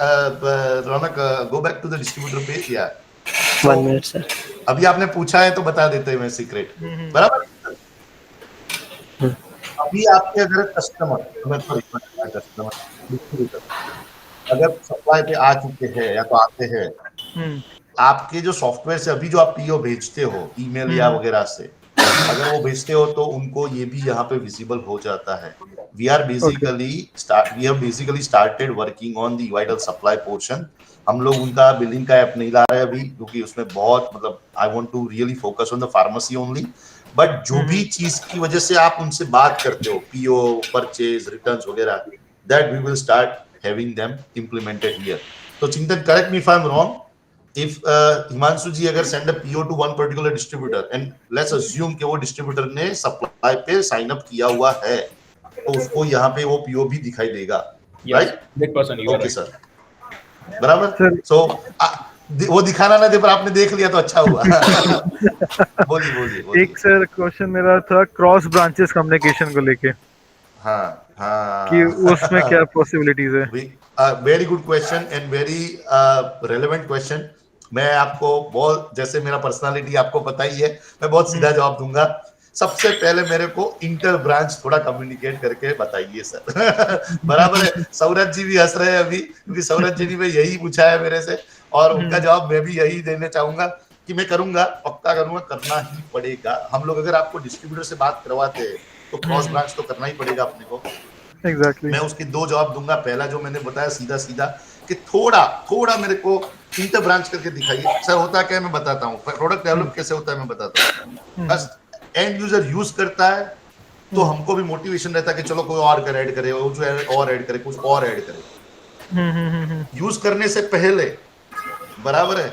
Ronak, go back to the distributor page. Yeah, so, 1 minute sir. अभी आपने पूछा है तो बता देते हैं मैं सीक्रेट, बराबर। अभी आपके अगर कस्टमर अगर सप्लाई पे आ चुके हैं या तो आते हैं, आपके जो सॉफ्टवेयर से अभी जो आप पीओ भेजते हो ईमेल या वगैरह से, अगर वो भेजते हो तो उनको ये भी यहाँ पे विजिबल हो जाता है। We have basically started working on the eVital supply portion. हम लोग उनका बिलिंग का ऐप नहीं ला रहे अभी, क्योंकि उसमें बहुत मतलब I want to really focus on the pharmacy only. But जो भी चीज की वजह से आप उनसे बात करते हो, पीओ, परचेज, रिटर्न्स वगैरह, that we will start having them implemented here. तो चिंतन, correct me if I'm wrong. If Himanshu जी अगर send a PO to one particular distributor and let's assume कि वो डिस्ट्रीब्यूटर ने सप्लाई पे साइन अप किया हुआ है, तो उसको यहाँ पे वो पीओ भी दिखाई देगा, राइट? 100% ओके सर, बराबर। सो वो दिखाना ना दे पर आपने देख लिया तो अच्छा हुआ। बोलिए। एक सर क्वेश्चन मेरा था क्रॉस ब्रांचेस कम्युनिकेशन को लेके। हाँ कि उसमें क्या पॉसिबिलिटीज है? Very good question and very relevant question. मैं आपको बहुत, जैसे मेरा पर्सनालिटी आपको पता ही है, मैं बहुत सीधा जवाब दूंगा। सबसे पहले मेरे को इंटर ब्रांच थोड़ा कम्युनिकेट करके बताइए सर। बराबर है। सौरभ जी भी हंस रहे हैं अभी, क्योंकि सौरभ जी ने भी यही पूछा है मेरे से, और उनका जवाब मैं भी यही देना चाहूंगा कि मैं करूंगा, पक्का करूंगा, करना ही पड़ेगा। हम लोग अगर आपको डिस्ट्रीब्यूटर से बात करवाते हैं तो क्रॉस ब्रांच तो करना ही पड़ेगा अपने को। एग्जैक्टली। मैं उसके दो जवाब दूंगा। पहला जो मैंने बताया सीधा सीधा कि थोड़ा मेरे को इंटर ब्रांच करके दिखाइए। सर होता क्या है मैं बताता हूँ, प्रोडक्ट डेवलप कैसे होता है मैं बताता हूँ। बस एंड यूजर यूज करता है तो हमको भी मोटिवेशन रहता है कि चलो कोई और कर ऐड करे, वो जो और ऐड करे, कुछ और ऐड करे। यूज करने से पहले, बराबर है,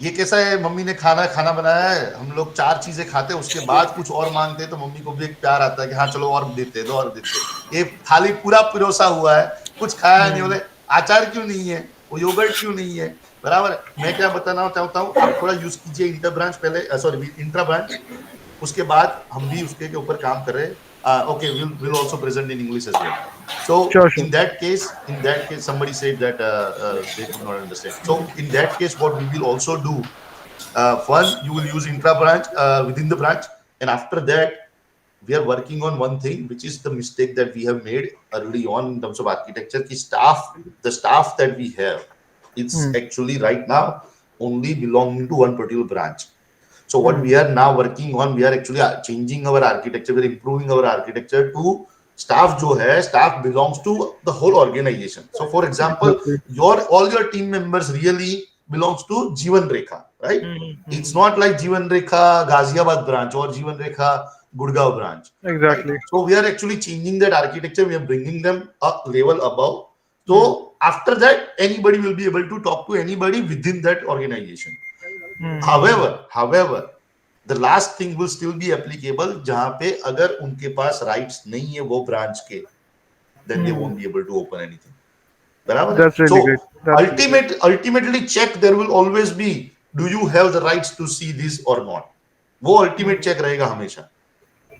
ये कैसा है, मम्मी ने खाना बनाया है, हम लोग 4 चीजें खाते हैं, उसके बाद कुछ और मांगते हैं तो मम्मी को भी एक प्यार आता है कि हाँ चलो और देते दो और देते। ये थाली पूरा पिरोसा हुआ है, कुछ खाया नहीं, बोले अचार क्यों नहीं है, वो योगर्ट क्यों नहीं है, बराबर है। मैं क्या बताना चाहता हूँ, आप थोड़ा यूज कीजिए इंटर ब्रांच पहले, सॉरी इंट्रा ब्रांच, उसके बाद हम भी उसके ऊपर काम कर रहे हैं। Okay, we'll also present in English as well. So Sure. in that case, somebody said that they could not understand. So in that case, what we will also do, one, you will use intra branch within the branch, and after that, we are working on one thing, which is the mistake that we have made early on in terms of architecture. The staff that we have, it's actually right now only belonging to one particular branch. So what we are now working on, we are actually changing our architecture, we are improving our architecture to staff jo hai, staff belongs to the whole organization. So for example, all your team members really belongs to Jeevan Rekha, right? It's not like Jeevan Rekha Ghaziabad branch or Jeevan Rekha Gurgaon branch. Exactly. Right? So we are actually changing that architecture, we are bringing them a level above. So after that, anybody will be able to talk to anybody within that organization. However, the last thing will still be applicable, जहां पे अगर उनके पास rights नहीं है वो branch के, then they won't be able to open anything. बराबर? That's really So great. ultimately check there will always be, do you have the rights to see this or not? वो ultimate check रहेगा हमेशा,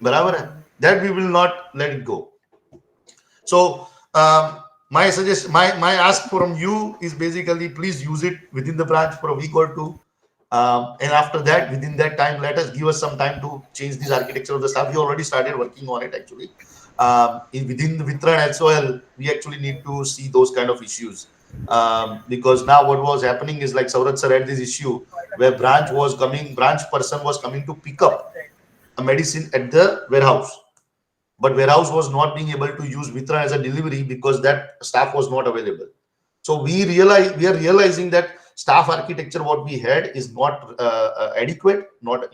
बराबर है? That we will not let it go. So my ask from you is basically please use it within the branch for a week or two. And after that, within that time, give us some time to change this architecture of the staff. We already started working on it actually. Within the Vitran as well, we actually need to see those kind of issues. Because now what was happening is like Saurabh sir had this issue where branch person was coming to pick up a medicine at the warehouse. But warehouse was not being able to use Vitran as a delivery because that staff was not available. So we are realizing that staff architecture what we had is not adequate, not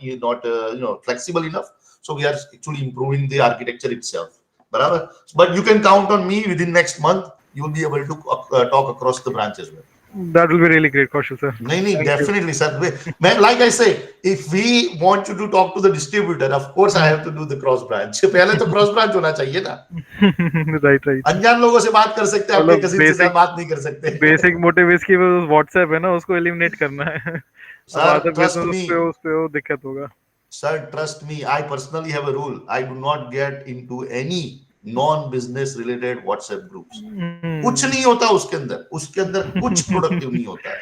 flexible enough. So we are actually improving the architecture itself. But you can count on me within next month. You will be able to talk across the branch as well. That will be really great, Kaushal sir. No, definitely, sir. Like I say, if we want you to talk to the distributor, of course I have to do the cross branch. पहले तो cross branch होना चाहिए ना. Right. अनजान लोगों से बात कर सकते हैं, आपके किसी से साथ बात नहीं कर सकते. Basic motive इसकी वो WhatsApp है ना, उसको eliminate करना है. Sir, trust me. उस पे वो दिक्कत होगा. Sir, trust me. I personally have a rule. I do not get into any non-business related WhatsApp groups. कुछ नहीं होता उसके अंदर कुछ प्रोडक्टिव नहीं होता है.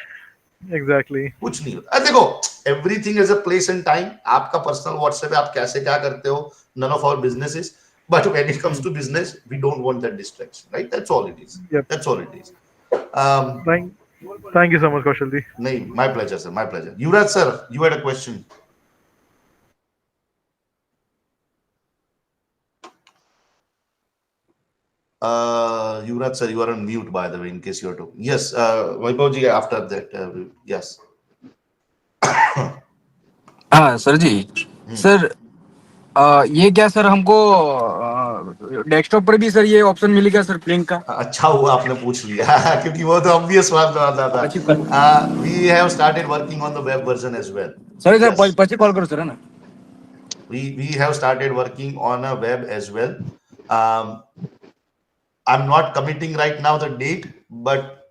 Exactly. कुछ नहीं होता. देखो, everything is a place and time. आपका पर्सनल WhatsApp है, आप कैसे क्या करते हो, none of our businesses. But when it comes to business, we don't want that distraction, right? That's all it is. Yep. That's all it is. Thank you so much, Kaushal ji. नहीं, my pleasure, sir. My pleasure. Yuvraj sir, you had a question. Yuvraj sir, you are on mute, by the way, in case you are to. Yes, Vaibhav ji, after that, yes. हाँ sir जी. Sir ये क्या sir हमको desktop पर भी sir ये option मिलेगा sir प्लिंक का? अच्छा हुआ आपने पूछ लिया क्योंकि वो तो ऑब्वियस बात आता था. We have started working on the web version as well. Sir sir પછી कॉल करो सर है ना. We have started working on a web as well. I'm not committing right now the date, but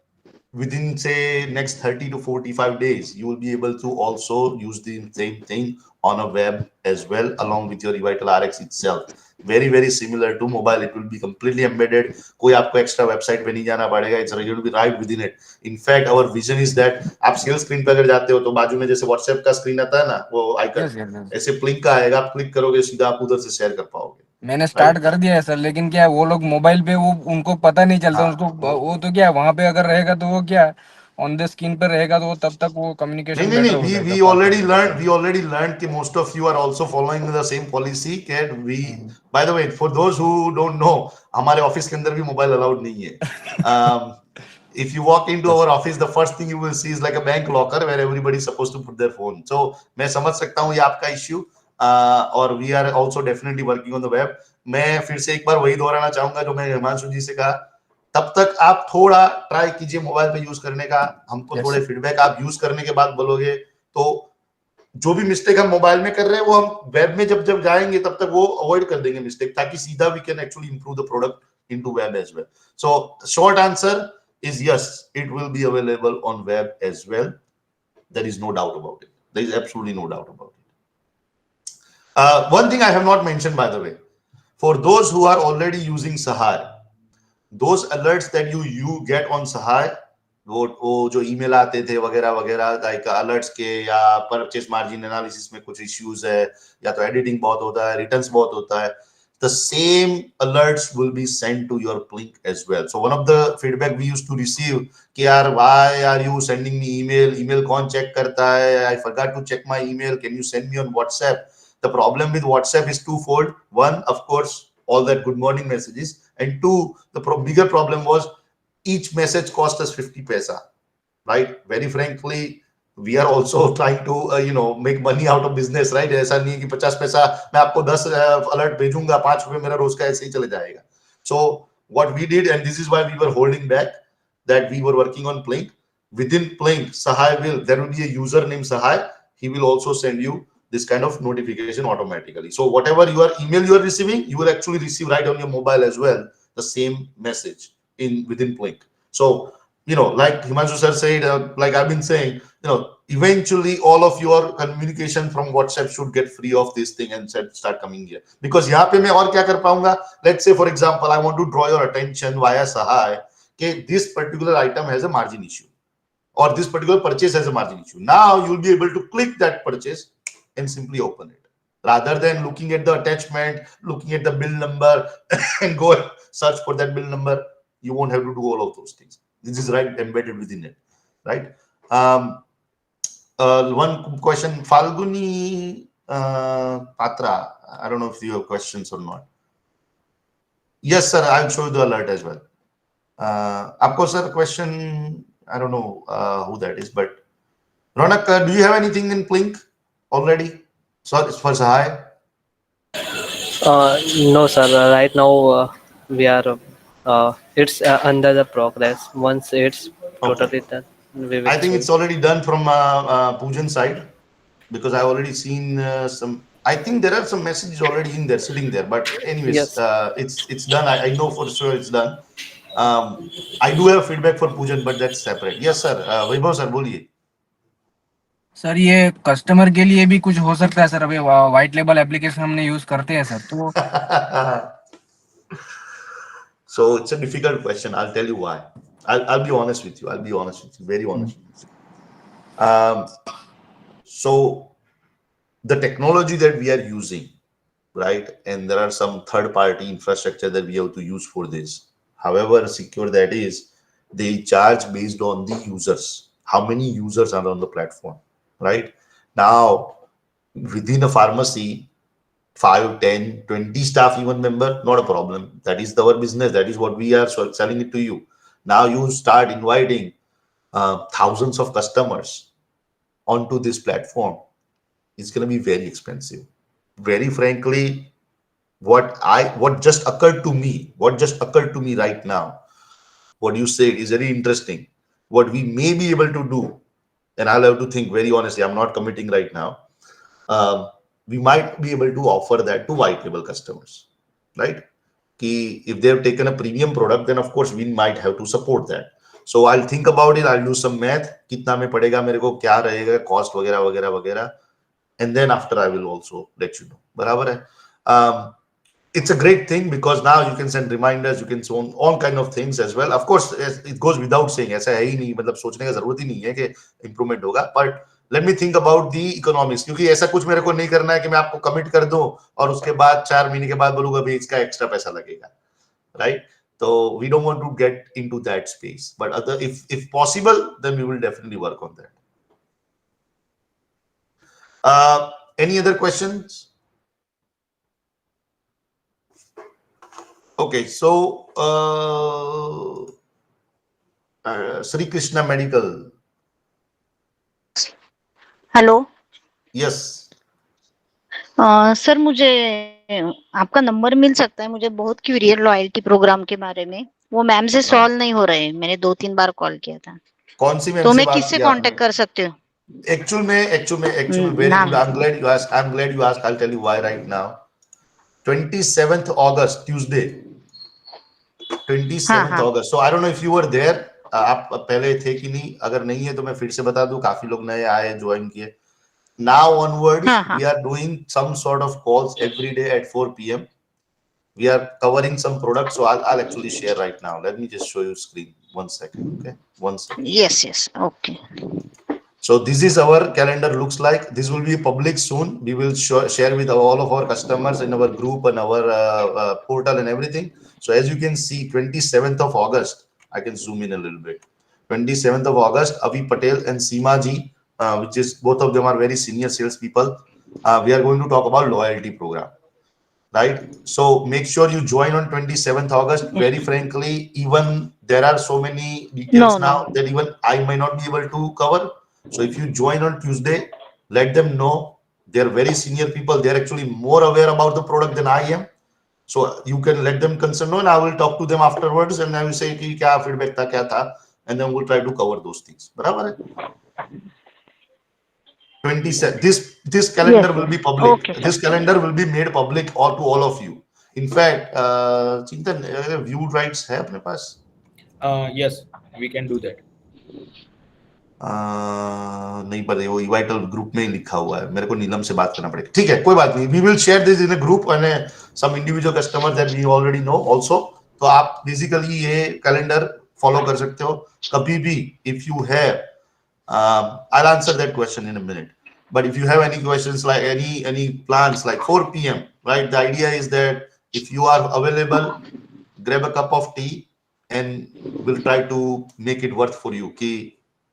within say next 30 to 45 days, you will be able to also use the same thing on a web as well, along with your eVital RX itself. Very, very similar to mobile. It will be completely embedded. कोई आपको extra website पे नहीं जाना पड़ेगा. It's it will be right within it. In fact, our vision is that आप sales screen पे अगर जाते हो तो बाजू में जैसे WhatsApp का screen आता है ना, वो icon ऐसे blink का आएगा. आप click करोगे सीधा आप उधर से share कर पाओगे. मैंने स्टार्ट कर दिया है सर, लेकिन क्या है, वो लोग मोबाइल पे वो उनको पता नहीं चलता. उसको वो तो क्या वहां पे अगर रहेगा तो वो क्या ऑन द स्क्रीन पर रहेगा तो वो तब तक वो कम्युनिकेशन बेटर हो जाएगा. we already learned कि most of you are also following the same policy कि we, by the way, for those who don't know, हमारे ऑफिस के अंदर भी मोबाइल अलाउड नहीं है. If you walk into our office, the first thing you will see is like a bank locker where everybody is supposed to put their phone. So मैं समझ सकता हूँ ये आपका इश्यू, और we are also definitely working on the web. मैं फिर से एक बार वही दोहराना चाहूंगा जो मैं हिमांशु जी से कहा, तब तक आप थोड़ा ट्राई कीजिए मोबाइल पे यूज करने का. हमको थोड़े फीडबैक आप यूज करने के बाद बोलोगे, तो जो भी मिस्टेक हम मोबाइल में कर रहे हैं वो हम वेब में जब जाएंगे तब तक वो अवॉइड कर देंगे मिस्टेक, ताकि सीधा we can actually improve the product into web as well. So short answer is yes, it will be available on web as well. There is no doubt about it. There is absolutely no doubt about it. One thing I have not mentioned, by the way, for those who are already using Sahay, those alerts that you get on Sahay, वो जो email आते थे वगैरह वगैरह, like alerts के या purchase margin analysis में कुछ इश्यूज है या तो एडिटिंग बहुत होता है, रिटर्न्स बहुत होता है, the same alerts will be sent to your Plink as well. So one of the feedback we used to receive कि यार why are you sending me email कौन check करता है, I forgot to check my email, can you send me on WhatsApp? The problem with WhatsApp is twofold. One, of course, all that good morning messages, and two, the bigger problem was each message cost us 50 paisa, right? Very frankly, we are also trying to make money out of business, right? ऐसा नहीं है कि 50 पैसा मैं आपको 10 alert भेजूंगा, 5 रुपए मेरा रोज का ऐसे ही चले जाएगा. So what we did, and this is why we were holding back, that we were working on Plink. Within Plink, there will be a user named Sahay. He will also send you this kind of notification automatically. So whatever email you are receiving, you will actually receive right on your mobile as well the same message within Plink. So like Himanshu sir said, like I've been saying, eventually all of your communication from WhatsApp should get free of this thing and start coming here. Because यहाँ पे मैं और क्या कर पाऊंगा? Let's say, for example, I want to draw your attention via Sahay that this particular item has a margin issue, or this particular purchase has a margin issue. Now you'll be able to click that purchase and simply open it, rather than looking at the attachment, looking at the bill number, and go and search for that bill number. You won't have to do all of those things. This is right embedded within it, right? One question, Falguni Patra. I don't know if you have questions or not. Yes, sir. I'll show you the alert as well. Aapko sir question? I don't know who that is, but Ronak, do you have anything in Plink already? Sorry for Sahay. No, sir. Right now we are. It's under the progress. Once it's totally done, we will. I think it's already done from Poojan side, because I already seen some. I think there are some messages already in there, sitting there. But anyways, Yes. It's done. I know for sure it's done. I do have feedback for Poojan, but that's separate. Yes, sir. Vaibhav sir, बोलिए. Sir ये customer के लिए भी कुछ हो सकता है sir. अभी व्हाइट लेबल एप्लीकेशन हमने यूज करते हैं सर, तो So it's a difficult question. I'll tell you why. I'll be honest with you. I'll be honest with you. Very honest with you. So the technology that we are using, right? And there are some third-party infrastructure that we have to use for this. However secure that is, they charge based on the users. How many users are on the platform, right? Now, within a pharmacy, 5, 10, 20 staff, even member, not a problem. That is our business. That is what we are selling it to you. Now you start inviting thousands of customers onto this platform. It's going to be very expensive. Very frankly, what just occurred to me right now, what you said is very interesting. What we may be able to do, and I'll have to think very honestly, I'm not committing right now. We might be able to offer that to white label customers, right? If they have taken a premium product, then of course we might have to support that. So I'll think about it, I'll do some math, कितना में पड़ेगा मेरे को, क्या रहेगा cost वगैरह वगैरह वगैरह, and then after I will also let you know. बराबर है? It's a great thing because now you can send reminders, you can send all kind of things as well. Of course, it goes without saying, ऐसा है ही नहीं, मतलब सोचने का जरूरत ही नहीं है कि improvement होगा. But let me think about the economics, क्योंकि ऐसा कुछ मेरे को नहीं करना है कि मैं आपको कमिट कर दूं और उसके बाद 4 महीने के बाद बोलूंगा भाई इसका एक्स्ट्रा पैसा लगेगा, right? So we don't want to get into that space, but if possible, then we will definitely work on that. Any other questions? Okay, so Sri Krishna Medical. Hello Yes. Sir, मुझे आपका number मिल सकता है? मुझे बहुत courier loyalty programme के बारे में, वो मैम से सॉल्व नहीं हो रहे हैं, मैंने 2-3 बार कॉल किया था। कौन सी मैम तो से मैं बात किससे किया कांटेक्ट कर सकती हूँ? Actual में very नाम good. I'm glad you asked. I'll tell you why right now. 27th August, Tuesday. 27th August. So I don't know if you were there. आप पहले थे कि नहीं? अगर नहीं है तो मैं फिर से बता दूं, काफी लोग नए आए, ज्वाइन किए. Now onwards, we are doing some sort of calls every day at 4 p.m. We are covering some products, so I'll actually share right now. Let me just show you screen. 1 second, okay? 1 second. Yes, okay. So this is our calendar looks like. This will be public soon. We will share with all of our customers in our group and our portal and everything. So as you can see, 27th of August, I can zoom in a little bit. 27th of August, Avi Patel and Seema ji, which is both of them are very senior sales people. We are going to talk about loyalty program, right? So make sure you join on 27th August. Very frankly, even there are so many details now that even I might not be able to cover. So if you join on Tuesday, let them know. They're very senior people. They're actually more aware about the product than I am. So you can let them concern know, and I will talk to them afterwards, and I will say कि क्या feedback था, क्या था, and then we'll try to cover those things. बराबर है? 27. This calendar will be public. Okay, this calendar will be made public or to all of you. In fact, Chintan, view rights है अपने पास? Yes, we can do that. नहीं पता, वो इवाइटल group में ही लिखा हुआ है, मेरे को नीलम से बात करना पड़ेगा. ठीक है, कोई बात नहीं. We will share this in a group and some individual customers that we already know also. तो आप बेसिकली ये कैलेंडर फॉलो कर सकते हो कभी भी. If you have, I'll answer that question in a minute. But if you have any questions, like any plans, like 4 p.m., right? The idea is that if you are available, grab a cup of tea, and we'll try to make it worth for you.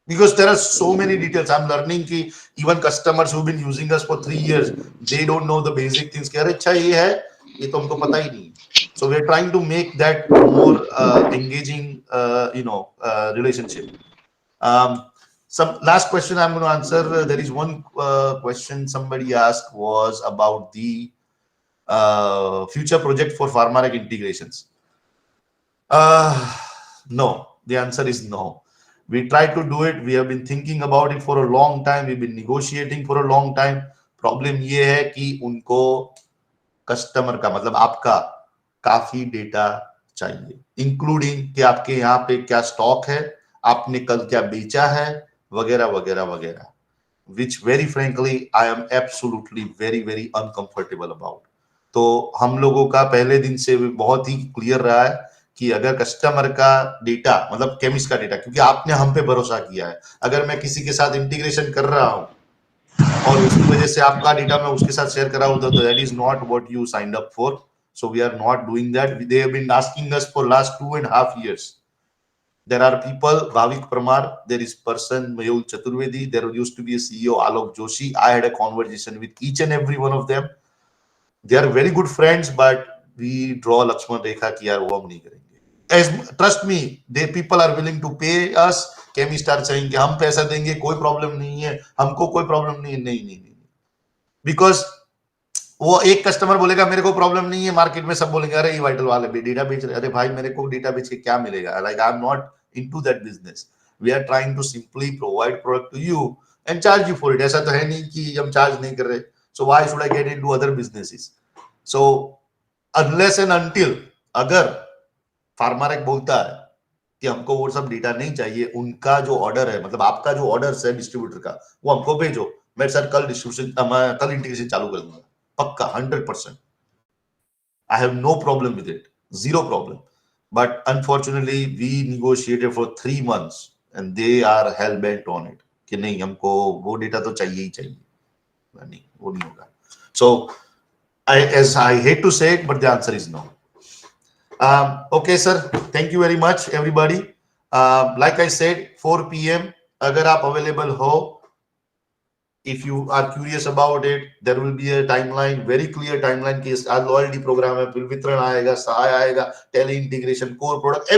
Because there are so many details. I'm learning कि even customers who've been using us for 3 years, they don't know the basic things. कि अरे अच्छा ये है, ये तो हमको पता ही नहीं. So we're trying to make that more engaging, relationship. Some last question I'm going to answer. There is one question somebody asked was about the future project for Pharmarec integrations. No, the answer is no. We try to do it. We have been thinking about it for a long time. We've been negotiating for a long time. Problem ये है कि उनको customer का मतलब आपका काफी data चाहिए, including कि आपके यहाँ पे क्या स्टॉक है, आपने कल क्या बेचा है, वगैरह वगैरह वगैरह, which very frankly I am absolutely very uncomfortable about. तो हम लोगों का पहले दिन से बहुत ही क्लियर रहा है कि अगर कस्टमर का डेटा मतलब केमिस्ट का डेटा, क्योंकि आपने हम पे भरोसा किया है, अगर मैं किसी के साथ इंटीग्रेशन कर रहा हूं और उसकी वजह से आपका डेटा मैं उसके साथ शेयर कर रहा हूं, तो that is not what you signed up for. So we are not doing that. They have been asking us for last 2.5 years. There are people, Bhavik Parmar, there is person Mayul Chaturvedi, there used to be a CEO Alok Joshi. I had a conversation with each and every one of them. They are very good friends, but we draw Lakshman Rekha कि यार वो हम नहीं करेंगे. As trust me, they people are willing to pay us. Chemist are saying कि हम पैसा देंगे, कोई प्रॉब्लम नहीं है, हमको कोई प्रॉब्लम नहीं है. नहीं. Because वो एक कस्टमर बोलेगा मेरे को प्रॉब्लम नहीं है, मार्केट में सब बोलेंगे अरे ये वाइटल वाले भी डेटा बेच रहे. अरे भाई मेरे को डेटा बेच के क्या मिलेगा? Like I'm not into that business. We are trying to simply provide product to you and charge you for it. ऐसा तो है नहीं कि हम चार्ज नहीं कर रहे. So why should I get into other businesses? So unless and until अगर Pharmarec बोलता है कि हमको वो सब डेटा नहीं चाहिए, उनका जो ऑर्डर है, मतलब आपका जो ऑर्डर है डिस्ट्रीब्यूटर का, वो हमको भेजो, मैं सर कल डिस्ट्रीब्यूशन, मैं कल इंटीग्रेशन चालू कर दूंगा, पक्का 100%. I have no problem with it, zero problem. But unfortunately, we negotiated for 3 months and they are hell bent on it कि नहीं, हमको वो डेटा तो चाहिए ही चाहिए. नहीं, वो नहीं होगा. So as I hate to say it, but the answer is no. Okay sir, thank you very much everybody. Like I said, 4 PM अगर आप available हो, if you are curious about it, there will be a timeline, very clear timeline कि आज loyalty program है, फिर वितरण आएगा, सहाय आएगा, tele integration, core product,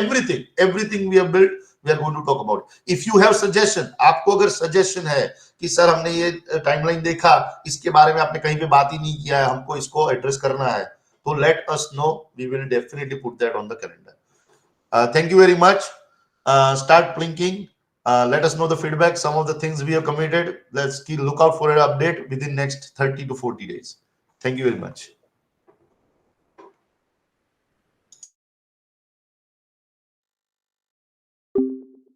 everything we have built, we are going to talk about. If you have suggestion, आपको अगर suggestion है कि सर हमने ये timeline देखा, इसके बारे में आपने कहीं पे बात ही नहीं किया है, हमको इसको address करना है, तो let us know, we will definitely put that on the calendar. Thank you very much. Start blinking. Let us know the feedback, some of the things we have committed. Let's look out for an update within next 30 to 40 days. Thank you very much.